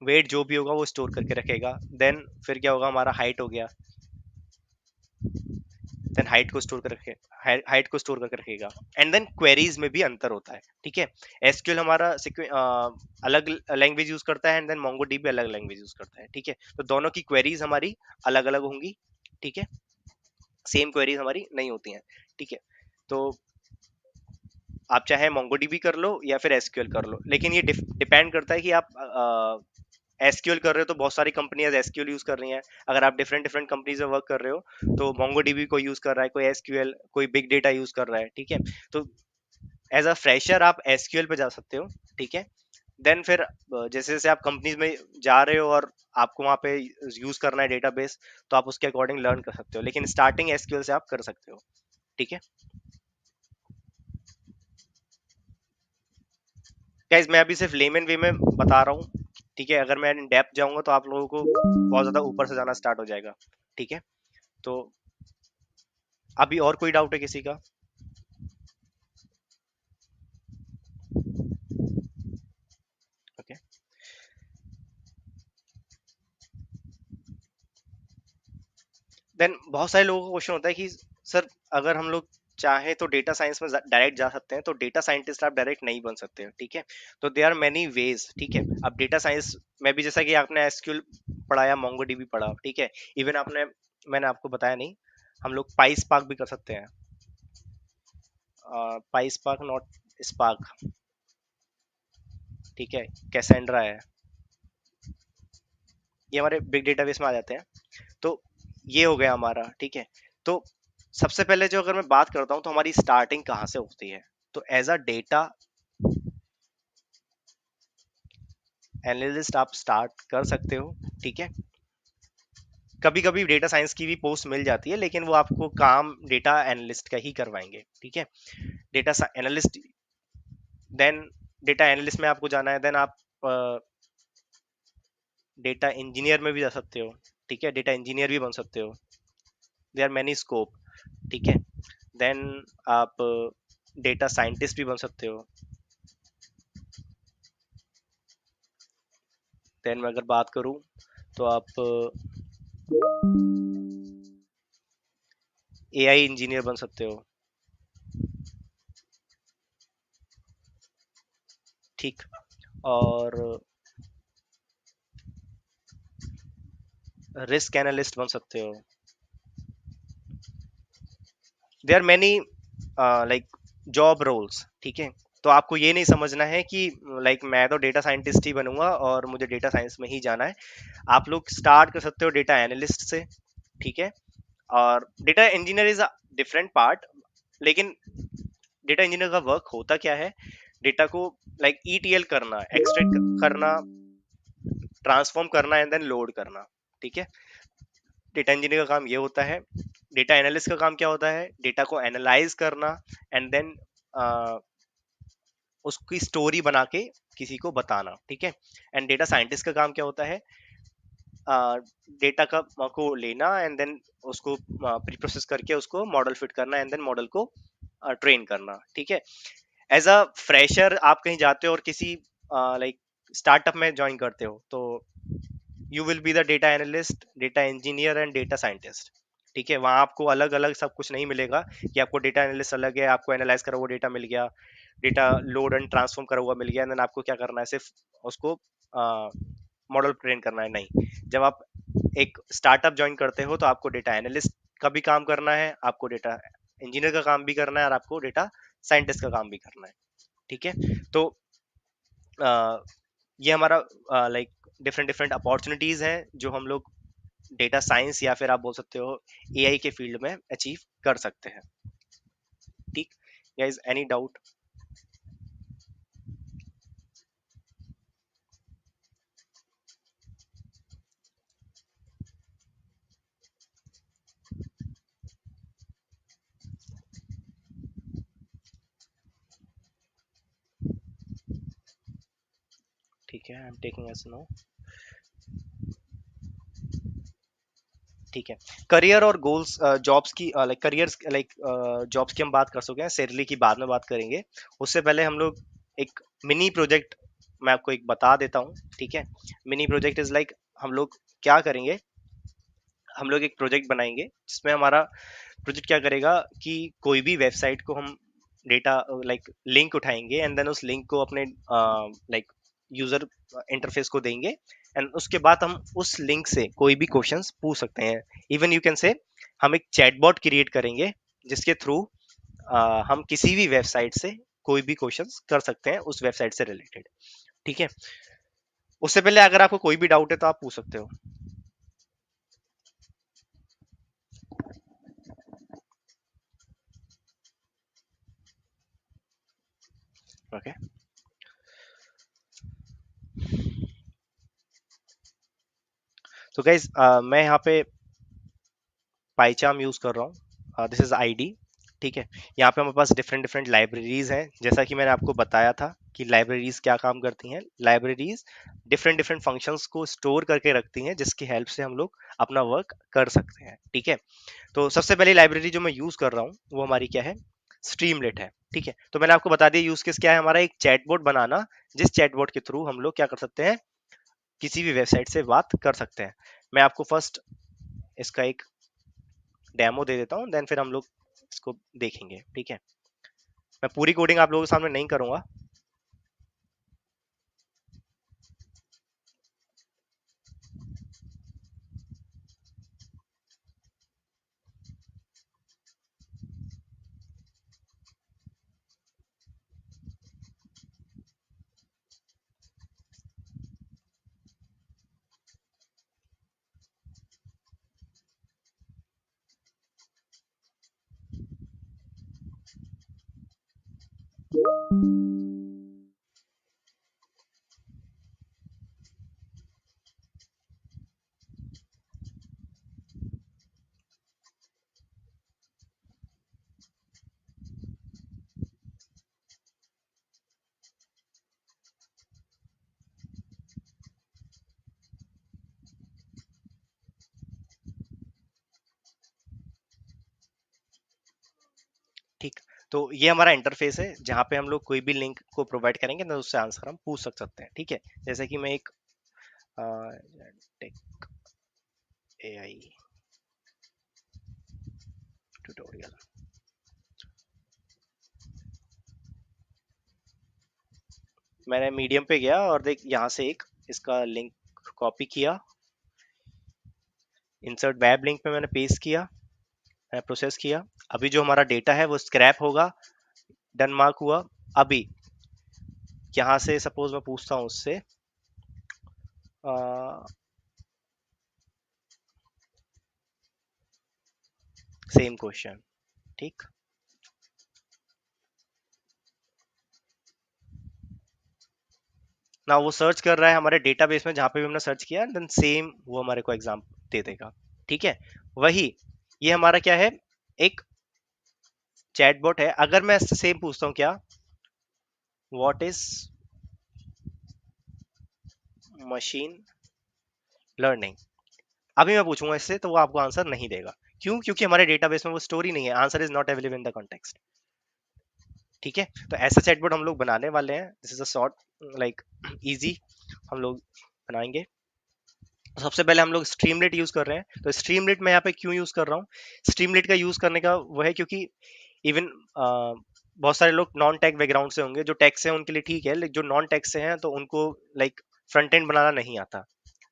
वेट जो भी होगा वो स्टोर करके रखेगा। देन फिर क्या होगा, हमारा हाइट हो गया, देन हाइट को स्टोर कर रखे, हाइट को स्टोर करके रखेगा। एंड देन क्वेरीज में भी अंतर होता है। ठीक है, एसक्यूएल हमारा अलग लैंग्वेज यूज करता है, एंड देन मोंगोडीबी अलग लैंग्वेज यूज करता है। ठीक है, तो दोनों की क्वेरीज हमारी अलग अलग होंगी। ठीक है, सेम क्वेरीज हमारी नहीं होती हैं। ठीक है, तो आप चाहे मोंगोडीबी कर लो या फिर एसक्यूएल कर लो, लेकिन ये डिपेंड करता है कि आप एसक्यूएल कर रहे हो तो बहुत सारी कंपनियां एसक्यूएल यूज कर रही हैं। अगर आप डिफरेंट डिफरेंट कंपनीज में वर्क कर रहे हो तो मोंगोडीबी को यूज कर रहा है कोई, एसक्यूएल कोई बिग डेटा यूज कर रहा है। ठीक है, तो एज अ फ्रेशर आप एसक्यूएल पे जा सकते हो। ठीक है, देन फिर जैसे जैसे आप कंपनीज में जा रहे हो और आपको वहां पे यूज करना है डेटाबेस, तो आप उसके अकॉर्डिंग लर्न कर सकते हो, लेकिन स्टार्टिंग एसक्यूएल से आप कर सकते हो। ठीक है गाइज, मैं अभी सिर्फ लेमन वे में बता रहा हूँ। ठीक है, अगर मैं इन डेप्थ जाऊंगा तो आप लोगों को बहुत ज्यादा ऊपर से जाना स्टार्ट हो जाएगा। ठीक है, तो अभी और कोई डाउट है किसी का? ओके, देन बहुत सारे लोगों का क्वेश्चन होता है कि सर अगर हम लोग चाहे तो डेटा साइंस में डायरेक्ट जा सकते हैं, तो डेटा साइंटिस्ट आप डायरेक्ट नहीं बन सकते हो। ठीक है, तो दे आर मेनी वेज। ठीक है, अब डेटा साइंस में भी जैसा कि आपने एसक्यूएल पढ़ाया, मोंगोडीबी पढ़ा, ठीक है, इवन आपने, मैंने आपको बताया नहीं, हम लोग पाई भी कर सकते हैं। पाई स्पार्क नॉट स्पार्क। ठीक है, कैसेंड्रा है, ये हमारे बिग डेटाबेस में आ जाते हैं। तो ये हो गया हमारा। ठीक है, तो सबसे पहले जो अगर मैं बात करता हूँ तो हमारी स्टार्टिंग कहाँ से होती है, तो एज अ डेटा एनालिस्ट आप स्टार्ट कर सकते हो। ठीक है, कभी कभी डेटा साइंस की भी पोस्ट मिल जाती है, लेकिन वो आपको काम डेटा एनालिस्ट का ही करवाएंगे। ठीक है, data analyst, then data analyst में आपको जाना है, देन आप डेटा इंजीनियर में भी जा सकते हो। ठीक है, डेटा इंजीनियर भी बन सकते हो, देर आर मैनी स्कोप। ठीक है, देन आप डेटा साइंटिस्ट भी बन सकते हो। देन मैं अगर बात करूं तो आप एआई इंजीनियर बन सकते हो। ठीक, और रिस्क एनालिस्ट बन सकते हो। There are many like job roles. ठीक है, तो आपको ये नहीं समझना है कि लाइक मैं तो डेटा साइंटिस्ट ही बनूंगा और मुझे डेटा साइंस में ही जाना है। आप लोग स्टार्ट कर सकते हो डेटा एनालिस्ट से। ठीक है, और data engineer is a different part, लेकिन डेटा इंजीनियर का वर्क होता क्या है, डेटा को लाइक ईटीएल करना, एक्सट्रैक्ट करना, ट्रांसफॉर्म करना एंड देन लोड करना। ठीक है, डेटा इंजीनियर का काम ये होता है। डेटा एनालिस्ट का काम क्या होता है, डेटा को एनालाइज करना एंड देन उसकी स्टोरी बना के किसी को बताना। ठीक है, एंड डेटा साइंटिस्ट का काम क्या होता है, डेटा का को लेना एंड देन उसको प्री प्रोसेस करके उसको मॉडल फिट करना एंड देन मॉडल को ट्रेन करना। ठीक है, एज अ फ्रेशर आप कहीं जाते हो और किसी लाइक स्टार्टअप में ज्वाइन करते हो, तो you will be the data analyst, data engineer and data scientist. ठीक है, वहां आपको अलग अलग सब कुछ नहीं मिलेगा कि आपको डेटा एनालिस्ट अलग है, आपको एनालाइज करा हुआ डेटा मिल गया, डेटा लोड एंड ट्रांसफॉर्म करा हुआ मिल गया, देन आपको क्या करना है, सिर्फ उसको मॉडल ट्रेन करना है। नहीं, जब आप एक स्टार्टअप ज्वाइन करते हो तो आपको डेटा एनालिस्ट का भी काम करना है, आपको डेटा इंजीनियर का काम भी करना है, और आपको डेटा साइंटिस्ट का काम भी करना है। ठीक है, तो ये हमारा लाइक डिफरेंट डिफरेंट अपॉर्चुनिटीज हैं जो हम लोग डेटा साइंस या फिर आप बोल सकते हो एआई के फील्ड में अचीव कर सकते हैं। ठीक, गाइस, एनी डाउट? ठीक है, I am taking as no. ठीक है, करियर और गोल्स, जॉब्स की लाइक करियर्स लाइक जॉब्स की हम बात कर सकते हैं, सैलरी की बाद में बात करेंगे। उससे पहले हम लोग एक मिनी प्रोजेक्ट, मैं आपको एक बता देता हूँ। ठीक है, मिनी प्रोजेक्ट इज लाइक हम लोग क्या करेंगे, हम लोग एक प्रोजेक्ट बनाएंगे जिसमें हमारा प्रोजेक्ट क्या करेगा कि कोई भी वेबसाइट को हम डेटा लाइक लिंक उठाएंगे एंड देन उस लिंक को अपने लाइक यूजर इंटरफेस को देंगे, एंड उसके बाद हम उस लिंक से कोई भी क्वेश्चंस पूछ सकते हैं। इवन यू कैन से हम एक चैटबॉट क्रिएट करेंगे जिसके थ्रू हम किसी भी वेबसाइट से कोई भी क्वेश्चंस कर सकते हैं उस वेबसाइट से रिलेटेड। ठीक है, उससे पहले अगर आपको कोई भी डाउट है तो आप पूछ सकते हो। ओके, तो गाइज मैं यहाँ पे पाइचाम यूज कर रहा हूँ, दिस इज आईडी। ठीक है। यहाँ पे हमारे पास डिफरेंट डिफरेंट लाइब्रेरीज हैं, जैसा कि मैंने आपको बताया था कि लाइब्रेरीज क्या काम करती हैं। लाइब्रेरीज डिफरेंट डिफरेंट फंक्शंस को स्टोर करके रखती हैं, जिसकी हेल्प से हम लोग अपना वर्क कर सकते हैं। ठीक है। तो सबसे पहली लाइब्रेरी जो मैं यूज कर रहा हूँ वो हमारी क्या है, स्ट्रीमलेट है। ठीक है। तो मैंने आपको बता दिया यूज केस क्या है हमारा, एक चैटबॉट बनाना, जिस चैटबॉट के थ्रू हम लोग क्या कर सकते हैं, किसी भी वेबसाइट से बात कर सकते हैं। मैं आपको फर्स्ट इसका एक डेमो दे देता हूँ, देन फिर हम लोग इसको देखेंगे। ठीक है। मैं पूरी कोडिंग आप लोगों के सामने नहीं करूंगा। ठीक। तो ये हमारा इंटरफेस है जहाँ पे हम लोग कोई भी लिंक को प्रोवाइड करेंगे ना, उससे आंसर हम पूछ सकते हैं। ठीक है। जैसे कि मैं एक टेक एआई ट्यूटोरियल, मैंने मीडियम पे गया और देख यहाँ से एक इसका लिंक कॉपी किया, इंसर्ट वेब लिंक पे मैंने पेस्ट किया, मैंने प्रोसेस किया। अभी जो हमारा डेटा है वो स्क्रैप होगा, डन मार्क हुआ। अभी यहाँ से सपोज मैं पूछता हूँ उससे सेम क्वेश्चन। ठीक। ना वो सर्च कर रहा है हमारे डेटाबेस में जहाँ पे भी हमने सर्च किया, देन सेम वो हमारे को एग्जाम दे देगा। ठीक है। वही ये हमारा क्या है, एक चैटबॉट है। अगर मैं इससे सेम पूछता हूँ क्या, व्हाट इज मशीन लर्निंग, अभी मैं पूछूंगा इससे तो वो आपको आंसर नहीं देगा। क्यों? क्योंकि हमारे डेटाबेस में वो स्टोरी नहीं है, answer is not available in the context. ठीक है। तो ऐसा चैटबॉट हम लोग बनाने वाले हैं, this is a short like easy हम लोग बनाएंगे। तो सबसे पहले हम लोग स्ट्रीमलेट यूज कर रहे हैं। तो स्ट्रीमलेट मैं यहाँ पे क्यों यूज कर रहा हूँ, स्ट्रीमलेट का यूज करने का वो है क्योंकि इवन बहुत सारे लोग नॉन टेक बैकग्राउंड से होंगे, जो टेक से हैं उनके लिए ठीक है, लेकिन जो नॉन टेक से हैं तो उनको लाइक फ्रंट एंड बनाना नहीं आता।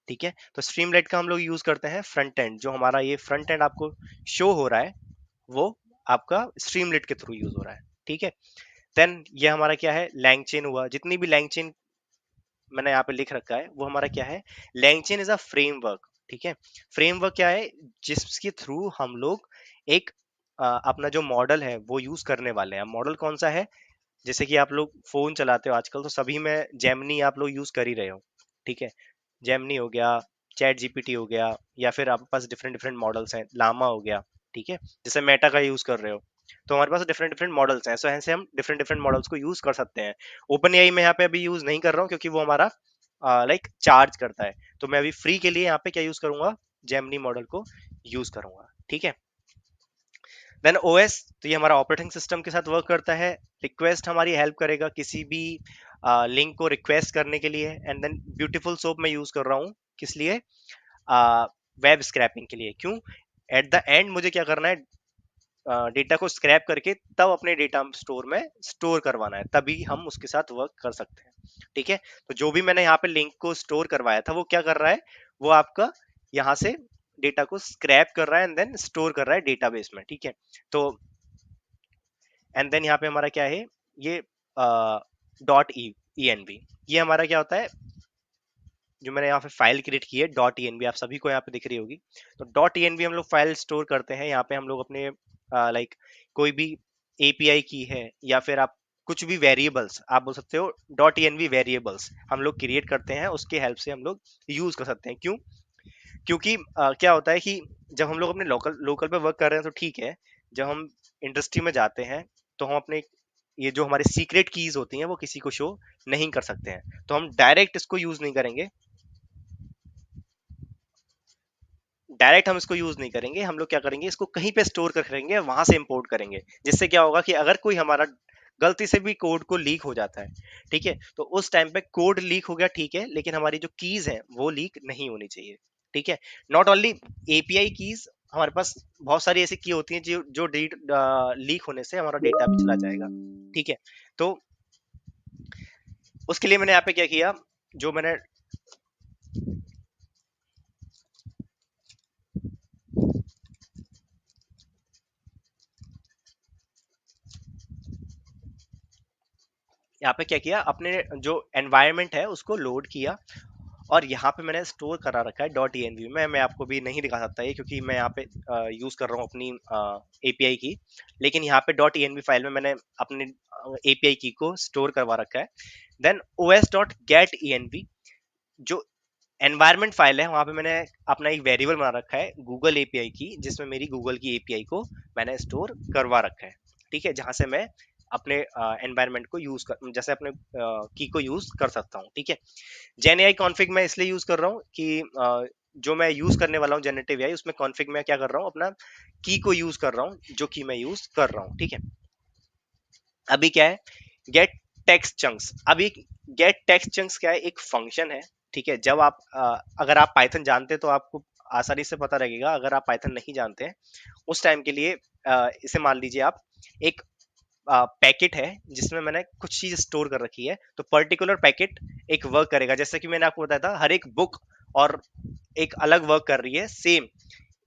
ठीक है। तो स्ट्रीमलाइट का हम लोग यूज करते हैं फ्रंट एंड, जो हमारा ये फ्रंट एंड आपको शो हो रहा है वो आपका स्ट्रीमलाइट के थ्रू यूज हो रहा है। ठीक है। देन ये हमारा क्या है, लैंगचेन हुआ। जितनी भी लैंगचेन मैंने यहाँ पे लिख रखा है वो हमारा क्या है, लैंगचेन इज अ फ्रेमवर्क। ठीक है। फ्रेमवर्क क्या है, जिसके थ्रू हम लोग एक अपना जो मॉडल है वो यूज करने वाले हैं। मॉडल कौन सा है, जैसे कि आप लोग फोन चलाते हो आजकल तो सभी में जेमिनी आप लोग यूज कर ही रहे हो। ठीक है। जेमिनी हो गया, चैट जीपीटी हो गया, या फिर आपके पास डिफरेंट डिफरेंट मॉडल्स हैं, लामा हो गया। ठीक है। जैसे मेटा का यूज कर रहे हो, तो हमारे पास डिफरेंट डिफरेंट मॉडल्स हैं, सो ऐसे हम डिफरेंट डिफरेंट मॉडल्स को यूज कर सकते हैं। ओपन एआई में यहाँ पे अभी यूज नहीं कर रहा हूँ क्योंकि वो हमारा लाइक चार्ज करता है। तो मैं अभी फ्री के लिए यहाँ पे क्या यूज करूंगा, जेमिनी मॉडल को यूज करूंगा। ठीक है। देन ओएस, तो ये हमारा ऑपरेटिंग सिस्टम के साथ वर्क करता है। रिक्वेस्ट हमारी हेल्प करेगा किसी भी लिंक को रिक्वेस्ट करने के लिए। एंड देन ब्यूटीफुल सोप मैं यूज कर रहा हूँ किस लिए, वेब स्क्रैपिंग के लिए। क्यों? एट द एंड मुझे क्या करना है, डेटा को स्क्रैप करके तब अपने डेटा स्टोर में स्टोर करवाना है, तभी हम उसके साथ वर्क कर सकते हैं। ठीक है। तो जो भी मैंने यहाँ पे लिंक को स्टोर करवाया था वो क्या कर रहा है, वो आपका यहाँ से डेटा को स्क्रैप कर रहा है एंड देन स्टोर कर रहा है डेटाबेस में। ठीक है। तो एंड देन यहाँ पे हमारा क्या है, ये डॉट ई एन वी, ये हमारा क्या होता है, जो मैंने यहाँ पे फाइल क्रिएट की है डॉट ई एन वी, आप सभी को यहाँ पे दिख रही होगी। तो डॉट ई एन वी हम लोग फाइल स्टोर करते हैं। यहाँ पे हम लोग अपने लाइक कोई भी एपीआई की है, या फिर आप कुछ भी वेरिएबल्स आप बोल सकते हो, dot E N V variables हम लोग क्रिएट करते हैं, उसके हेल्प से हम लोग यूज कर सकते हैं। क्यों? क्योंकि क्या होता है कि जब हम लोग अपने लोकल लोकल पे वर्क कर रहे हैं तो ठीक है, जब हम इंडस्ट्री में जाते हैं तो हम अपने ये जो हमारे सीक्रेट कीज होती हैं वो किसी को शो नहीं कर सकते हैं, तो हम डायरेक्ट इसको यूज नहीं करेंगे, डायरेक्ट हम इसको यूज नहीं करेंगे, हम लोग क्या करेंगे, इसको कहीं पे स्टोर कर रखेंगे, वहां से इंपोर्ट करेंगे, जिससे क्या होगा कि अगर कोई हमारा गलती से भी कोड को लीक हो जाता है, ठीक है, तो उस टाइम पे कोड लीक हो गया ठीक है, लेकिन हमारी जो कीज है वो लीक नहीं होनी चाहिए, ठीक है। नॉट ओनली एपीआई कीज, हमारे पास बहुत सारी ऐसी की होती हैं जो जो लीक होने से हमारा डेटा भी चला जाएगा, ठीक है। तो उसके लिए मैंने यहाँ पे क्या किया, जो मैंने यहाँ पे क्या किया, अपने जो एनवायरनमेंट है उसको लोड किया, और यहाँ पे मैंने स्टोर करा रखा है डॉट env में, मैं आपको भी नहीं दिखा सकता ये क्योंकि मैं यहाँ पे यूज कर रहा हूँ अपनी एपीआई की, लेकिन यहाँ पे डॉट env फाइल में मैंने अपने एपीआई की को स्टोर करवा रखा है। Then os dot get env, जो एनवायरनमेंट फाइल है वहां पे मैंने अपना एक वेरिएबल बना रखा है गूगल एपीआई की, जिसमें मेरी गूगल की एपीआई को मैंने स्टोर करवा रखा है, ठीक है, जहां से मैं अपने एनवायरनमेंट को यूज कर, जैसे अपने की को यूज कर सकता हूँ, ठीक है। जेन एआई कॉन्फ़िग मैं इसलिए यूज कर रहा हूँ कि जो मैं यूज करने वाला हूँ जेनरेटिव एआई, उसमें कॉन्फ़िग में क्या कर रहा हूँ, अपना की को यूज कर रहा हूँ, जो की मैं यूज कर रहा हूँ, ठीक है। अभी क्या है, गेट टेक्स्ट चंक्स, अभी गेट टेक्स्ट चंक्स क्या है, एक फंक्शन है, ठीक है। जब आप अगर आप पाइथन जानते हैं तो आपको आसानी से पता लगेगा, अगर आप पाइथन नहीं जानते हैं उस टाइम के लिए इसे मान लीजिए आप एक पैकेट है जिसमें मैंने कुछ चीज स्टोर कर रखी है, तो पर्टिकुलर पैकेट एक वर्क करेगा, जैसे कि मैंने आपको बताया था हर एक बुक और एक अलग वर्क कर रही है सेम,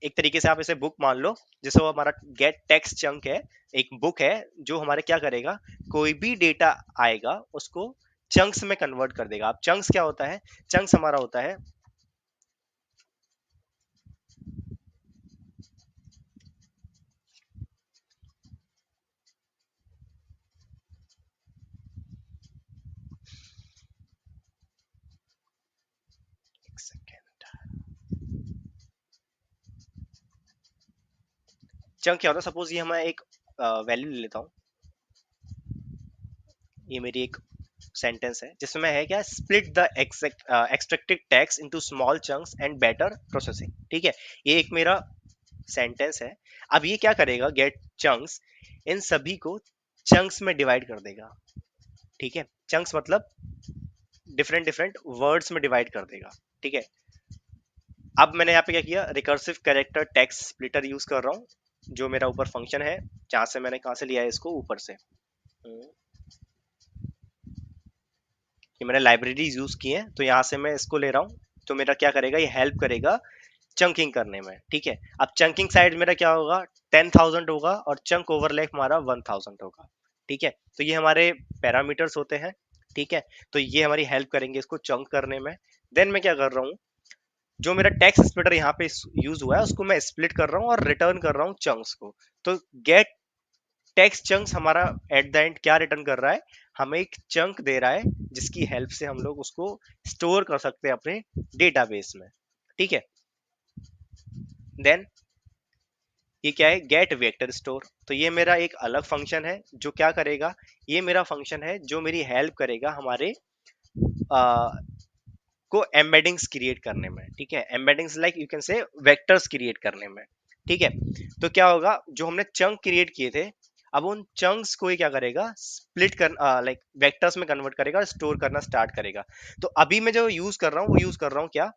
एक तरीके से आप इसे बुक मान लो, जैसे वो हमारा गेट टेक्स्ट चंक है, एक बुक है जो हमारे क्या करेगा, कोई भी डेटा आएगा उसको चंक्स में कन्वर्ट कर देगा। अब चंक्स क्या होता है, चंक्स हमारा होता है, एक सेकेंड, चंक क्या होता है, सपोज ये मैं एक वैल्यू ले लेता हूँ, ये मेरी एक सेंटेंस है जिसमें है क्या, split the extracted text into small chunks and better processing, ठीक है, ये एक मेरा सेंटेंस है। अब ये क्या करेगा, गेट चंक्स इन सभी को चंक्स में डिवाइड कर देगा, ठीक है, चंक्स मतलब डिफरेंट डिफरेंट वर्ड्स में डिवाइड कर देगा, ठीक है। अब मैंने यहाँ पे क्या किया, recursive character text splitter use कर रहा हूँ, जो मेरा ऊपर फंक्शन है, जहां से मैंने कहा से लिया है इसको, ऊपर से कि मैंने लाइब्रेरीज यूज की हैं तो यहाँ से मैं इसको ले रहा हूँ, तो मेरा क्या करेगा, ये हेल्प करेगा चंकिंग करने में, ठीक है। अब चंकिंग साइड मेरा क्या होगा, 10,000 होगा, और चंक ओवरलैप हमारा 1,000 होगा, ठीक है। तो ये हमारे पैरामीटर्स होते हैं, ठीक है, तो ये हमारी हेल्प करेंगे इसको चंक करने में। देन मैं क्या कर रहा हूँ, जो मेरा टेक्स्ट स्प्लिटर यहाँ पे यूज हुआ है उसको मैं स्प्लिट कर रहा हूँ और रिटर्न कर रहा हूँ चंक्स को। तो गेट टेक्स्ट चंक्स हमारा एट द एंड क्या रिटर्न कर रहा है, हमें एक चंक दे रहा है जिसकी हेल्प से हम लोग उसको स्टोर कर सकते हैं अपने डेटाबेस में, ठीक है। देन ये क्या है, गेट वेक्टर स्टोर, तो ये मेरा एक अलग फंक्शन है जो क्या करेगा, ये मेरा फंक्शन है जो मेरी हेल्प करेगा हमारे आ, को एम्बेडिंग्स क्रिएट करने में, ठीक है, एम्बेडिंग्स लाइक यू कैन से वेक्टर्स क्रिएट करने में, ठीक है। तो क्या होगा, जो हमने चंक क्रिएट किए थे, अब उन चंक्स को ही क्या करेगा, स्प्लिट कर लाइक वेक्टर्स में कन्वर्ट करेगा और स्टोर करना स्टार्ट करेगा। तो अभी मैं जो यूज कर रहा हूँ वो यूज कर रहा हूँ क्या,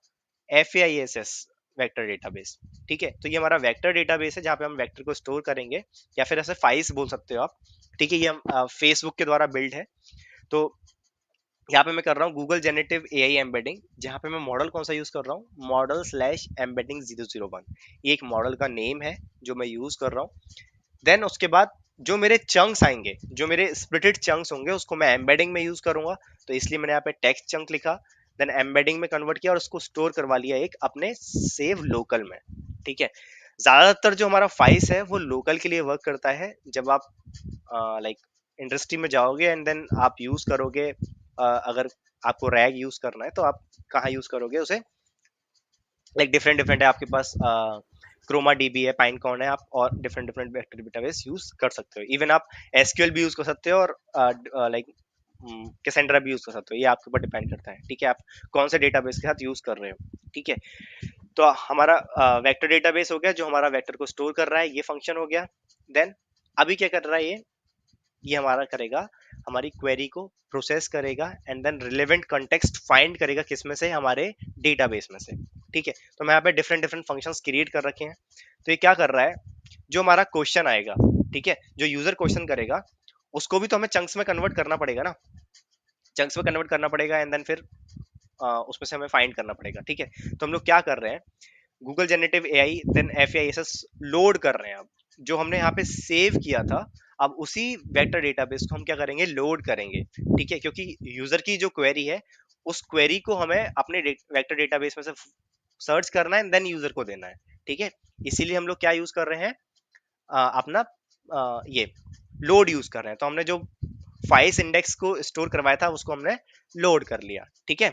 FAISS वेक्टर डेटाबेस, ठीक है। तो ये हमारा वेक्टर डेटाबेस है जहाँ पे हम वेक्टर को स्टोर करेंगे, या फिर ऐसे फाइल्स बोल सकते हो आप, ठीक है। ये हम फेसबुक के द्वारा बिल्ड है। तो यहाँ पे मैं कर रहा हूँ गूगल जेनेटिव एआई एम्बेडिंग, जहाँ पे मैं मॉडल कौन सा यूज कर रहा हूँ, मॉडल स्लैश एम्बेडिंग 001, ये एक मॉडल का नेम है जो मैं यूज कर रहा हूँ। देन उसके बाद जो मेरे चंक्स आएंगे, जो मेरे स्प्लिटेड चंक्स होंगे, उसको मैं एम्बेडिंग में यूज करूंगा, तो इसलिए मैंने यहाँ पे टेक्स्ट चंक लिखा, देन एम्बेडिंग में कन्वर्ट किया और उसको स्टोर करवा लिया एक अपने सेव लोकल में, ठीक है। ज्यादातर जो हमारा फाइल्स है वो लोकल के लिए वर्क करता है, जब आप लाइक इंडस्ट्री में जाओगे एंड देन आप यूज करोगे, अगर आपको रैग यूज करना है तो आप कहाँ यूज करोगे उसे, लाइक डिफरेंट डिफरेंट है आपके पास, क्रोमा डीबी है, पाइनकॉन है, आप और different different vector database use कर सकते हो। इवन आप एसक्यूएल भी यूज कर सकते हो और लाइक कैसेंड्रा भी यूज कर सकते हो, ये आपके ऊपर डिपेंड करता है। ठीक है, आप कौन से डेटाबेस के साथ यूज कर रहे हो। ठीक है, तो हमारा वेक्टर डेटाबेस हो गया जो हमारा वेक्टर को स्टोर कर रहा है, ये फंक्शन हो गया। देन अभी क्या कर रहा है ये हमारा करेगा, हमारी क्वेरी को प्रोसेस करेगा and then relevant context find करेगा, किसमें से, हमारे डेटाबेस में से। ठीक है, तो मैं यहाँ पे डिफरेंट डिफरेंट फंक्शंस क्रिएट कर रखे हैं। तो ये क्या कर रहा है, जो हमारा क्वेश्चन आएगा, ठीक है, जो यूजर क्वेश्चन करेगा उसको भी तो हमें चंक्स में कन्वर्ट करना पड़ेगा ना, चंक्स में कन्वर्ट करना पड़ेगा एंड देन फिर उसमें से हमें फाइंड करना पड़ेगा। ठीक है, तो हम लोग क्या कर रहे हैं, Google generative AI then FAISS load कर रहे हैं। अब जो हमने यहाँ पे सेव किया था, अब उसी वेक्टर डेटाबेस को हम क्या करेंगे, लोड करेंगे। ठीक है, क्योंकि यूजर की जो क्वेरी है उस क्वेरी को हमें अपने वेक्टर डेटाबेस में से सर्च करना है देन यूजर को देना है। ठीक है, इसीलिए हम लोग क्या यूज कर रहे हैं, अपना ये लोड यूज कर रहे हैं। तो हमने जो फाइल्स इंडेक्स को स्टोर करवाया था उसको हमने लोड कर लिया। ठीक है,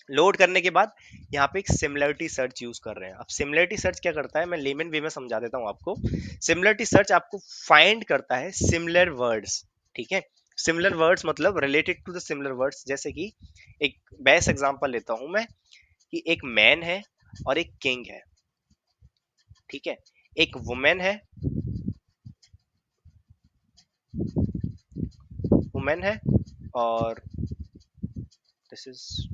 लोड करने के बाद यहाँ पे एक सिमिलरिटी सर्च यूज कर रहे हैं। अब सिमिलरिटी सर्च क्या करता है, मैं लेमन वे में समझा देता हूँ आपको। सिमिलरिटी सर्च आपको फाइंड करता है सिमिलर वर्ड्स। ठीक है, सिमिलर वर्ड्स मतलब related to the similar words. जैसे कि एक बेस्ट एग्जांपल लेता हूं मैं, कि एक मैन है और एक किंग है। ठीक है, एक वुमेन है, वुमेन है, और this is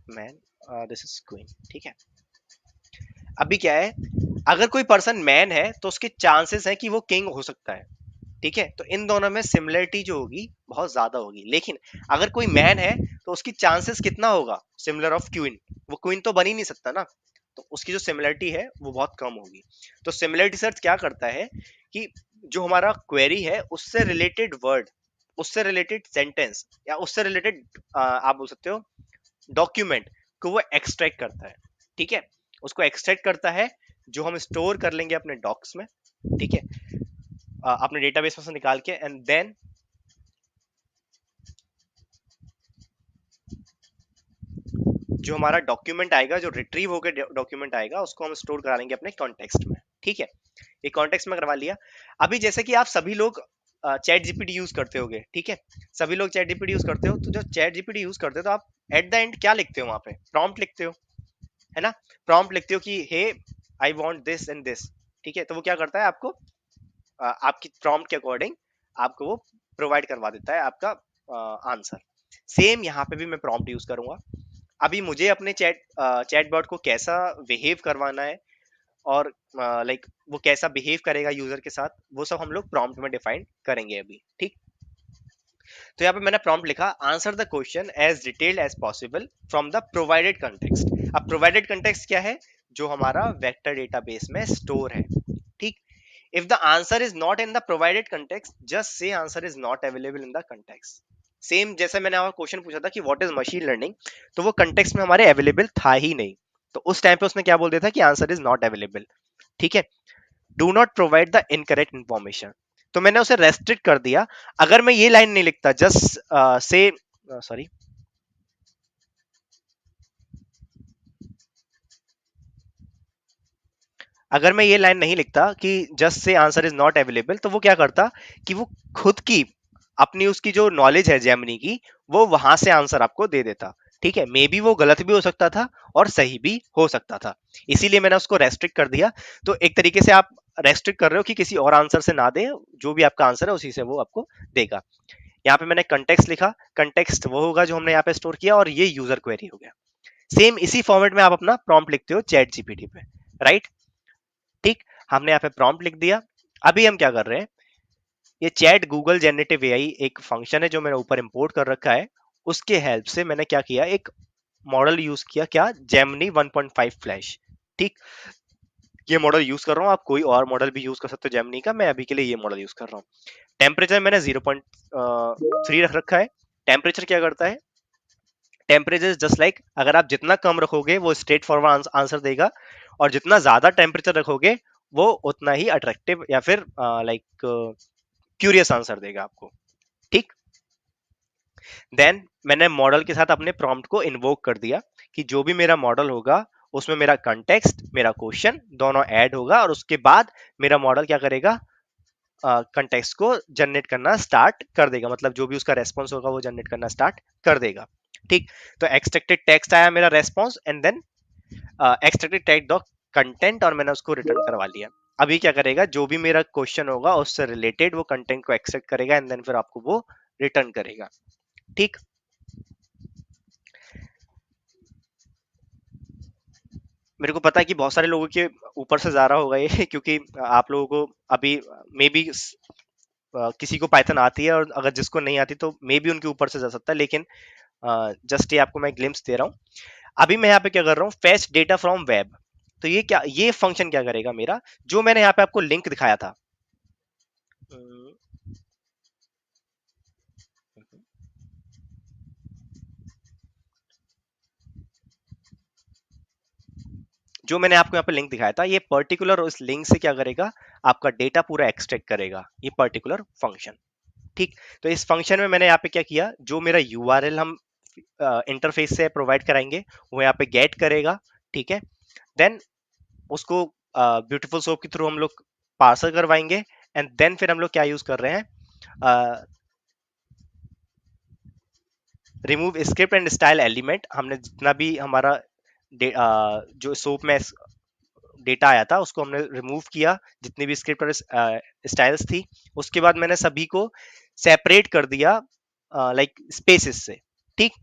man, this is queen. ठीक है, अभी क्या है, अगर कोई पर्सन मैन है तो उसके चांसेस है कि वो किंग हो सकता है। ठीक है, तो इन दोनों में सिमिलरिटी जो होगी बहुत ज्यादा होगी। लेकिन अगर कोई मैन है तो उसकी चांसेस कितना होगा, सिमिलर ऑफ क्वीन, वो क्वीन तो बन ही नहीं सकता ना, तो उसकी जो सिमिलरिटी है वो बहुत कम होगी। तो सिमिलरिटी सर्च क्या करता है कि जो हमारा क्वेरी है उससे रिलेटेड वर्ड, उससे रिलेटेड सेंटेंस, या उससे रिलेटेड आप बोल सकते हो डॉक्यूमेंट को वो एक्सट्रैक्ट करता है। ठीक है, उसको एक्सट्रैक्ट करता है, जो हम स्टोर कर लेंगे अपने डॉक्स में। ठीक है, अपने डेटाबेस में से निकाल के एंड देन जो हमारा डॉक्यूमेंट आएगा, जो रिट्रीव होकर डॉक्यूमेंट आएगा, उसको हम स्टोर करा लेंगे अपने कॉन्टेक्स्ट में। ठीक है, ये कॉन्टेक्स्ट में करवा लिया। अभी जैसे कि आप सभी लोग चैट जीपीटी यूज करते होगे, ठीक है, सभी लोग चैट जीपीटी यूज करते हो, तो जो चैट जीपीटी यूज करते हो तो आप एट द एंड क्या लिखते हो, वहां पे प्रॉम्प्ट लिखते हो, है ना, प्रॉम्प्ट लिखते हो कि hey I want this and this. ठीक है, तो वो क्या करता है, आपको आपकी प्रॉम्प्ट के अकॉर्डिंग आपको वो प्रोवाइड करवा देता है आपका आंसर। सेम यहाँ पे भी मैं प्रॉम्प्ट यूज करूंगा। अभी मुझे अपने चैटबॉट को कैसा बिहेव करवाना है और लाइक वो कैसा बिहेव करेगा यूजर के साथ, वो सब हम लोग प्रॉम्प्ट में डिफाइन करेंगे अभी। ठीक, तो यहाँ पे मैंने प्रॉम्प्ट लिखा, answer the question as detailed as possible from the provided context. अब प्रोवाइडेड कंटेक्स्ट क्या है, जो हमारा वेक्टर डेटाबेस में स्टोर है। ठीक, if the answer is not in the provided context, just say answer is not available in the context। Same जैसे मैंने आपको क्वेश्चन पूछा था कि व्हाट इज मशीन लर्निंग, तो वो कंटेक्स्ट में हमारे अवेलेबल था ही नहीं, तो उस टाइम पे उसने क्या बोल दिया था कि आंसर इज नॉट अवेलेबल। ठीक है, do not provide the incorrect information, तो मैंने उसे रेस्ट्रिक्ट कर दिया। अगर मैं ये लाइन नहीं लिखता, जस्ट से सॉरी, अगर मैं ये लाइन नहीं लिखता कि just say answer is not available, तो वो क्या करता कि वो खुद की अपनी उसकी जो नॉलेज है जेमिनी की, वो वहां से आंसर आपको दे देता। ठीक है, मे बी वो गलत भी हो सकता था और सही भी हो सकता था, इसीलिए मैंने उसको रेस्ट्रिक्ट कर दिया। तो एक तरीके से आप रेस्ट्रिक्ट कर रहे हो कि किसी और आंसर से ना दे, जो भी आपका आंसर है उसी से वो आपको देगा। यहाँ पे मैंने कंटेक्स्ट लिखा, कंटेक्स्ट वो होगा जो हमने यहाँ पे स्टोर किया, और ये यूजर क्वेरी हो गया। सेम इसी फॉर्मेट में आप अपना प्रॉम्प्ट लिखते हो चैट जीपीटी पे, राइट। ठीक, हमने यहाँ पे प्रॉम्प्ट लिख दिया। अभी हम क्या कर रहे हैं, ये चैट गूगल जनरेटिव एआई एक फंक्शन है जो मैंने ऊपर इंपोर्ट कर रखा है, उसके हेल्प से मैंने क्या किया, एक मॉडल यूज किया, क्या, जेमिनी 1.5 फ्लैश। ठीक, ये मॉडल यूज कर रहा हूँ, आप कोई और मॉडल भी यूज कर सकते हो जेमिनी का, मैं अभी के लिए ये मॉडल यूज कर रहा हूँ। टेम्परेचर मैंने 0.3 रख रखा है। टेम्परेचर क्या करता है, टेम्परेचर जस्ट लाइक, अगर आप जितना कम रखोगे वो स्ट्रेट फॉरवर्ड आंसर देगा, और जितना ज्यादा टेम्परेचर रखोगे वो उतना ही अट्रैक्टिव या फिर लाइक क्यूरियस आंसर देगा आपको। ठीक, देन मैंने मॉडल के साथ अपने प्रॉम्प्ट को इन्वोक कर दिया कि जो भी मेरा मॉडल होगा उसमें मेरा कंटेक्स्ट, मेरा क्वेश्चन दोनों ऐड होगा और उसके बाद मेरा मॉडल क्या करेगा, कंटेक्स्ट को जनरेट करना स्टार्ट कर देगा, मतलब जो भी उसका रेस्पॉन्स होगा वो जनरेट करना स्टार्ट कर देगा। ठीक, तो एक्सट्रैक्टेड टेक्स्ट आया मेरा response, and then extracted text dot content, और मैंने उसको रिटर्न करवा लिया। अभी क्या करेगा, जो भी मेरा क्वेश्चन होगा उससे रिलेटेड वो कंटेंट को एक्सट्रैक्ट करेगा एंड देन फिर आपको वो रिटर्न करेगा। ठीक, मेरे को पता है कि बहुत सारे लोगों के ऊपर से जा रहा होगा ये क्योंकि आप लोगों को अभी मे बी किसी को पाइथन आती है, और अगर जिसको नहीं आती तो मे बी उनके ऊपर से जा सकता है, लेकिन जस्ट ये आपको मैं ग्लिम्स दे रहा हूँ। अभी मैं यहाँ पे क्या कर रहा हूँ, फेच डेटा फ्रॉम वेब। तो ये क्या, ये फंक्शन क्या करेगा मेरा, जो मैंने यहाँ पे आपको लिंक दिखाया था, अम, जो मैंने आपको यहाँ पे लिंक दिखाया था, ये पर्टिकुलर उस लिंक से क्या करेगा, आपका डेटा पूरा एक्सट्रैक्ट करेगा, ये पर्टिकुलर फंक्शन। ठीक, तो इस फंक्शन में मैंने यहाँ पे क्या किया, जो मेरा यूआरएल हम इंटरफेस से प्रोवाइड कराएंगे वो यहाँ पे गेट करेगा। ठीक है, देन उसको ब्यूटीफुल सोप के थ्रू हम लोग पार्सर करवाएंगे, एंड देन फिर हम लोग क्या यूज कर रहे हैं, remove script and style element. हमने जितना भी हमारा जो सोप में डेटा आया था उसको हमने रिमूव किया, जितनी भी स्क्रिप्ट और स्टाइल्स थी। उसके बाद मैंने सभी को सेपरेट कर दिया लाइक स्पेसिस से। ठीक,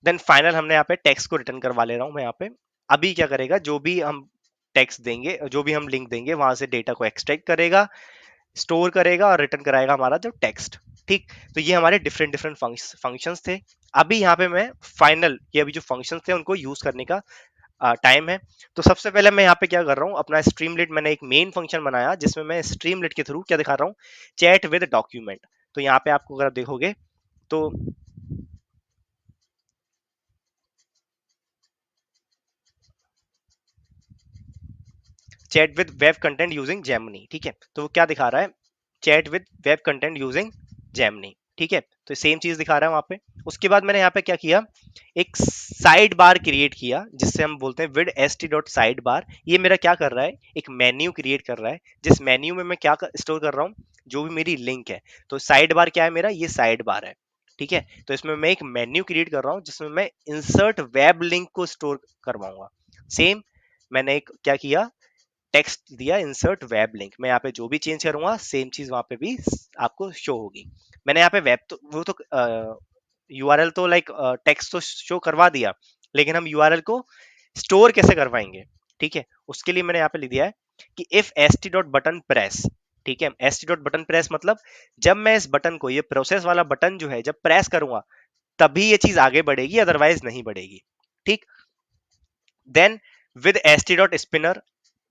देन फाइनल हमने यहाँ पे टेक्स्ट को रिटर्न करवा ले रहा हूँ मैं यहाँ पे। अभी क्या करेगा, जो भी हम टेक्स्ट देंगे, जो भी हम लिंक देंगे, वहां से डेटा को एक्सट्रैक्ट करेगा, स्टोर करेगा और रिटर्न कराएगा हमारा जो टेक्स्ट। ठीक, तो ये हमारे डिफरेंट डिफरेंट फंक्शंस थे। अभी यहाँ पे मैं फाइनल, ये अभी जो फंक्शंस थे उनको यूज करने का टाइम है। तो सबसे पहले मैं यहाँ पे क्या कर रहा हूँ, अपना स्ट्रीमलेट, मैंने एक मेन फंक्शन बनाया जिसमें मैं स्ट्रीमलेट के थ्रू क्या दिखा रहा हूँ, चैट विद डॉक्यूमेंट। तो यहाँ पे आपको अगर आप देखोगे तो chat with web content using Gemini. ठीक है, तो वो क्या दिखा रहा है, chat with web content using Gemini. ठीक है, तो सेम चीज दिखा रहा है वहां पे। उसके बाद मैंने यहाँ पे क्या किया, एक साइड बार क्रिएट किया जिससे हम बोलते हैं with S T dot side bar. ये मेरा क्या कर रहा है, एक मेन्यू क्रिएट कर रहा है, जिस मेन्यू में मैं क्या स्टोर कर रहा हूँ, जो भी मेरी लिंक है। तो साइड बार क्या है मेरा, ये साइड बार है। ठीक है, तो इसमें मैं एक मेन्यू क्रिएट कर रहा हूँ जिसमें मैं इंसर्ट वेब लिंक को स्टोर करवाऊंगा। सेम मैंने एक क्या किया, टेक्स्ट दिया इंसर्ट वेब लिंक। मैं यहाँ पे जो भी चेंज करूंगा सेम चीज वहां पे भी आपको शो होगी। मैंने यहाँ पे वेब तो वो तो यूआरएल तो लाइक टेक्स्ट तो शो करवा दिया, लेकिन हम यूआरएल को स्टोर कैसे करवाएंगे। ठीक है, उसके लिए मैंने यहाँ पे लिख दिया है कि if S T dot button press. ठीक है, S T dot button press मतलब जब मैं इस बटन को, ये प्रोसेस वाला बटन जो है, जब प्रेस करूंगा तभी ये चीज आगे बढ़ेगी, अदरवाइज नहीं बढ़ेगी। ठीक, then with S T dot spinner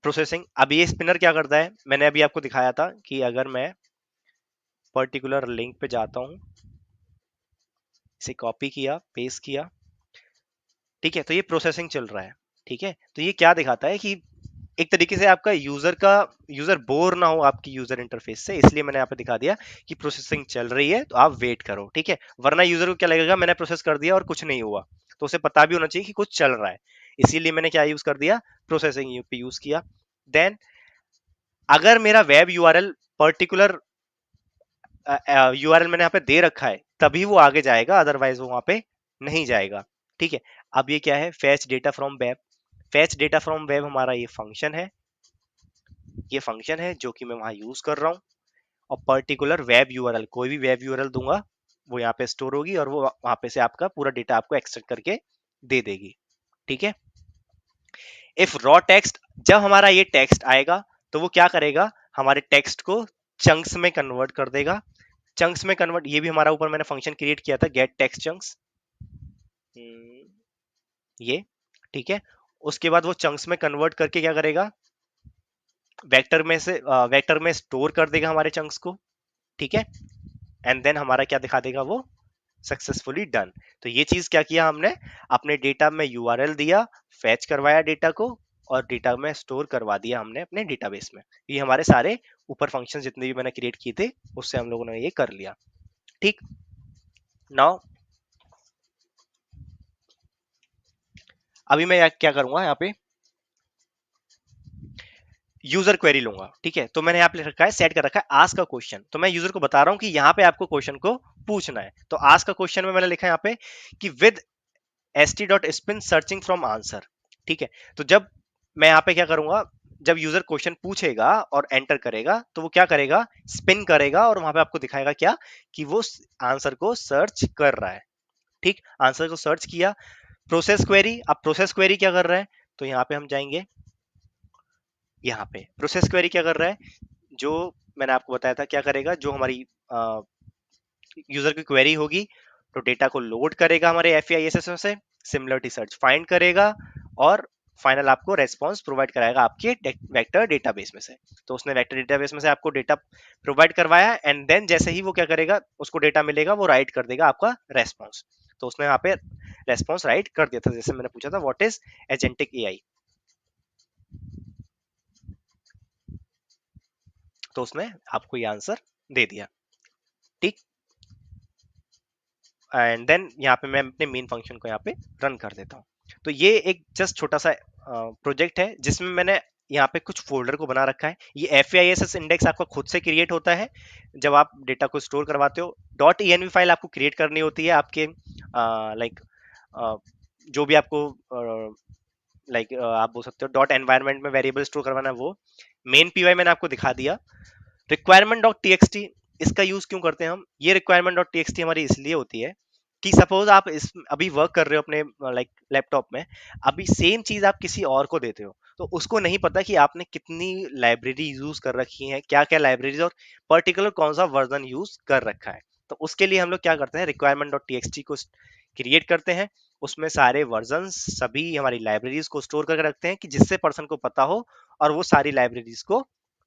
processing. अब ये स्पिनर क्या करता है, मैंने अभी आपको दिखाया था कि अगर मैं पर्टिकुलर लिंक पे जाता हूं, इसे कॉपी किया, पेस्ट किया, ठीक है, तो ये प्रोसेसिंग चल रहा है। ठीक है, तो ये क्या दिखाता है कि एक तरीके से आपका यूजर बोर ना हो आपकी यूजर इंटरफेस से, इसलिए मैंने यहाँ पे दिखा दिया कि प्रोसेसिंग चल रही है तो आप वेट करो। ठीक है, वरना यूजर को क्या लगेगा, मैंने प्रोसेस कर दिया और कुछ नहीं हुआ, तो उसे पता भी होना चाहिए कि कुछ चल रहा है। इसीलिए मैंने क्या यूज कर दिया, प्रोसेसिंग यूज किया। देन अगर मेरा वेब यूआरएल पर्टिकुलर यूआरएल मैंने यहाँ पे दे रखा है तभी वो आगे जाएगा, अदरवाइज वो वहां पे नहीं जाएगा। ठीक है, अब ये क्या है, fetch data from web. Fetch data from web हमारा ये फंक्शन है, ये फंक्शन है जो कि मैं वहां यूज कर रहा हूँ। और पर्टिकुलर वेब यूआरएल, कोई भी वेब यूआरएल दूंगा वो यहाँ पे स्टोर होगी और वो वहां पे से आपका पूरा डेटा आपको एक्सट्रैक्ट करके दे देगी। ठीक है, इफ रॉ टेक्स्ट, जब हमारा ये टेक्स्ट आएगा तो वो क्या करेगा, हमारे टेक्स्ट को चंक्स में कन्वर्ट कर देगा। चंक्स में कन्वर्ट, ये भी हमारा ऊपर मैंने फंक्शन क्रिएट किया था, गेट टेक्स्ट चंक्स, ये। ठीक है, उसके बाद वो चंक्स में कन्वर्ट करके क्या करेगा, वेक्टर में स्टोर कर देगा हमारे चंक्स को। ठीक है, एंड देन हमारा क्या दिखा देगा वो, सक्सेसफुली डन। तो ये चीज क्या किया हमने, अपने डेटा में यूआरएल दिया, फैच करवाया डेटा को, और डेटा में स्टोर करवा दिया हमने अपने डेटाबेस में। ये हमारे सारे ऊपर फंक्शन जितने भी मैंने क्रिएट किए थे उससे हम लोगों ने ये कर लिया। ठीक, नाउ अभी मैं क्या करूंगा यहाँ पे, यूजर क्वेरी लूंगा, ठीक है। तो मैंने यहाँ पे लिख रखा है, सेट कर रखा है आस्क अ क्वेश्चन। तो मैं यूजर को बता रहा हूँ कि यहाँ पे आपको क्वेश्चन को पूछना है। तो आस्क अ क्वेश्चन में मैंने लिखा है यहाँ पे कि with st.spin searching from answer, ठीक है। तो जब मैं यहाँ पे क्या करूंगा, जब यूजर क्वेश्चन पूछेगा और एंटर करेगा तो वो क्या करेगा, स्पिन करेगा और वहां पे आपको दिखाएगा क्या, कि वो आंसर को सर्च कर रहा है, ठीक। आंसर को सर्च किया। प्रोसेस क्वेरी, अब प्रोसेस क्वेरी क्या कर रहा है, तो यहाँ पे हम जाएंगे, यहाँ पे प्रोसेस क्वेरी क्या कर रहा है, जो मैंने आपको बताया था क्या करेगा, जो हमारी यूजर की क्वेरी होगी तो डेटा को लोड करेगा हमारे FEISS में से, सिमिलरिटी सर्च फाइंड करेगा और फाइनल आपको रेस्पॉन्स प्रोवाइड कराएगा आपके वेक्टर डेटाबेस में से। तो उसने वेक्टर डेटाबेस में से आपको डेटा प्रोवाइड करवाया, एंड देन जैसे ही वो क्या करेगा, उसको डेटा मिलेगा वो राइट कर देगा आपका रेस्पॉन्स। तो उसने यहाँ पे रेस्पॉन्स राइट कर दिया था, जैसे मैंने पूछा था व्हाट इज एजेंटिक AI, तो उसने आपको ये आंसर दे दिया, ठीक। एंड देन यहाँ पे मैं अपने मेन फंक्शन को यहाँ पे रन कर देता हूँ। तो ये एक जस्ट छोटा सा प्रोजेक्ट है जिसमें मैंने यहाँ पे कुछ फोल्डर को बना रखा है। ये FAISS इंडेक्स आपका खुद से क्रिएट होता है जब आप डेटा को स्टोर करवाते हो। .env फाइल आपको क्रिएट करनी होती है आपके लाइक जो भी आपको लाइक आप बोल सकते हो डॉट एनवायरमेंट में वेरिएबल स्टोर करवाना है, वो मेन पीवाई मैंने आपको दिखा दिया। रिक्वायरमेंट डॉट टीएक्सटी, इसका यूज क्यों करते हैं हम, ये रिक्वायरमेंट डॉट टीएक्सटी हमारी इसलिए होती है कि सपोज आप इस अभी वर्क कर रहे हो अपने लाइक लैपटॉप में, अभी सेम चीज आप किसी और को देते हो तो उसको नहीं पता कि आपने कितनी लाइब्रेरी यूज कर रखी है, क्या क्या लाइब्रेरीज और पर्टिकुलर कौन सा वर्जन यूज कर रखा है। तो उसके लिए हम लोग क्या करते हैं, रिक्वायरमेंट डॉट टीएक्सटी को क्रिएट करते हैं, उसमें सारे वर्जन सभी हमारी लाइब्रेरीज को स्टोर करके रखते हैं कि जिससे पर्सन को पता हो और वो सारी लाइब्रेरीज को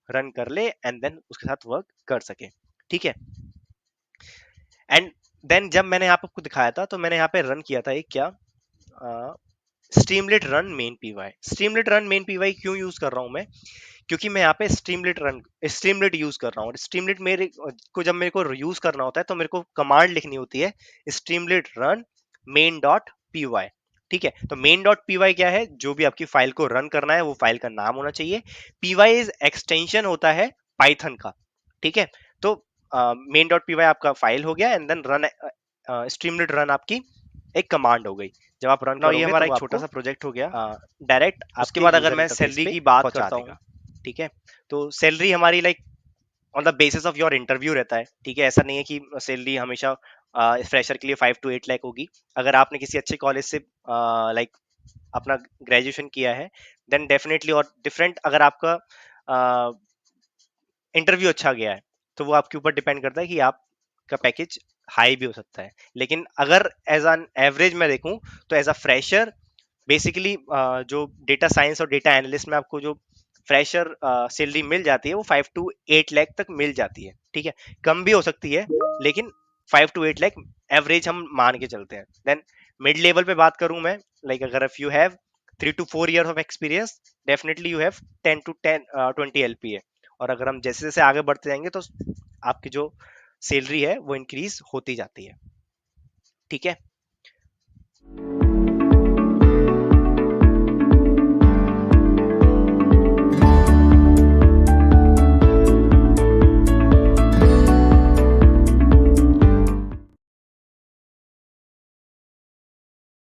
रन कर ले एंड देन उसके साथ वर्क कर सके, ठीक है। एंड देन जब मैंने यहाँ पे आपको दिखाया था तो मैंने यहाँ पे रन किया था एक क्या, Streamlit run main PY. Streamlit run main PY क्यों यूज कर रहा हूँ मैं, क्योंकि मैं यहाँ पे स्ट्रीमलेट यूज कर रहा हूँ। स्ट्रीमलेट मेरे को जब मेरे को यूज करना होता है तो मेरे को कमांड लिखनी होती है, Streamlit run main dot PY, ठीक है। तो मेन डॉट पीवाई क्या है, जो भी आपकी फाइल को रन करना है वो फाइल का नाम होना चाहिए। पीवाई इज एक्सटेंशन होता है पाइथन का, ठीक है। तो मेन डॉट पीवाई आपका फाइल हो गया and then run Streamlit run आपकी एक कमांड हो गई। जब आप रन करोगे ये हमारा एक छोटा सा प्रोजेक्ट हो गया डायरेक्ट। उसके बाद अगर मैं सैलरी की बात करता हूँ, ठीक है, तो सैलरी हमारी like on the basis of your interview रहता है, ठीक है। ऐसा नहीं है कि सैलरी हमेशा फ्रेशर के लिए 5 to 8 लाख होगी। अगर आपने किसी अच्छे कॉलेज से लाइक अपना ग्रेजुएशन किया है देन डेफिनेटली, और डिफरेंट अगर आपका इंटरव्यू अच्छा गया है तो वो आपके ऊपर डिपेंड करता है कि आपका पैकेज हाई भी हो सकता है। लेकिन अगर एज एन एवरेज मैं देखूं तो एज अ फ्रेशर बेसिकली जो डेटा साइंस और डेटा एनालिस्ट में आपको जो फ्रेशर सैलरी मिल जाती है वो 5 to 8 लाख तक मिल जाती है, ठीक है। कम भी हो सकती है लेकिन 5 to 8 लाख एवरेज हम मान के चलते हैं। देन मिड लेवल पे बात करूं मैं, लाइक अगर if you have 3 to 4 years of experience definitely you have 10 to 20 LPA। और अगर हम जैसे जैसे आगे बढ़ते जाएंगे तो आपकी जो सैलरी है वो इंक्रीज होती जाती है, ठीक है।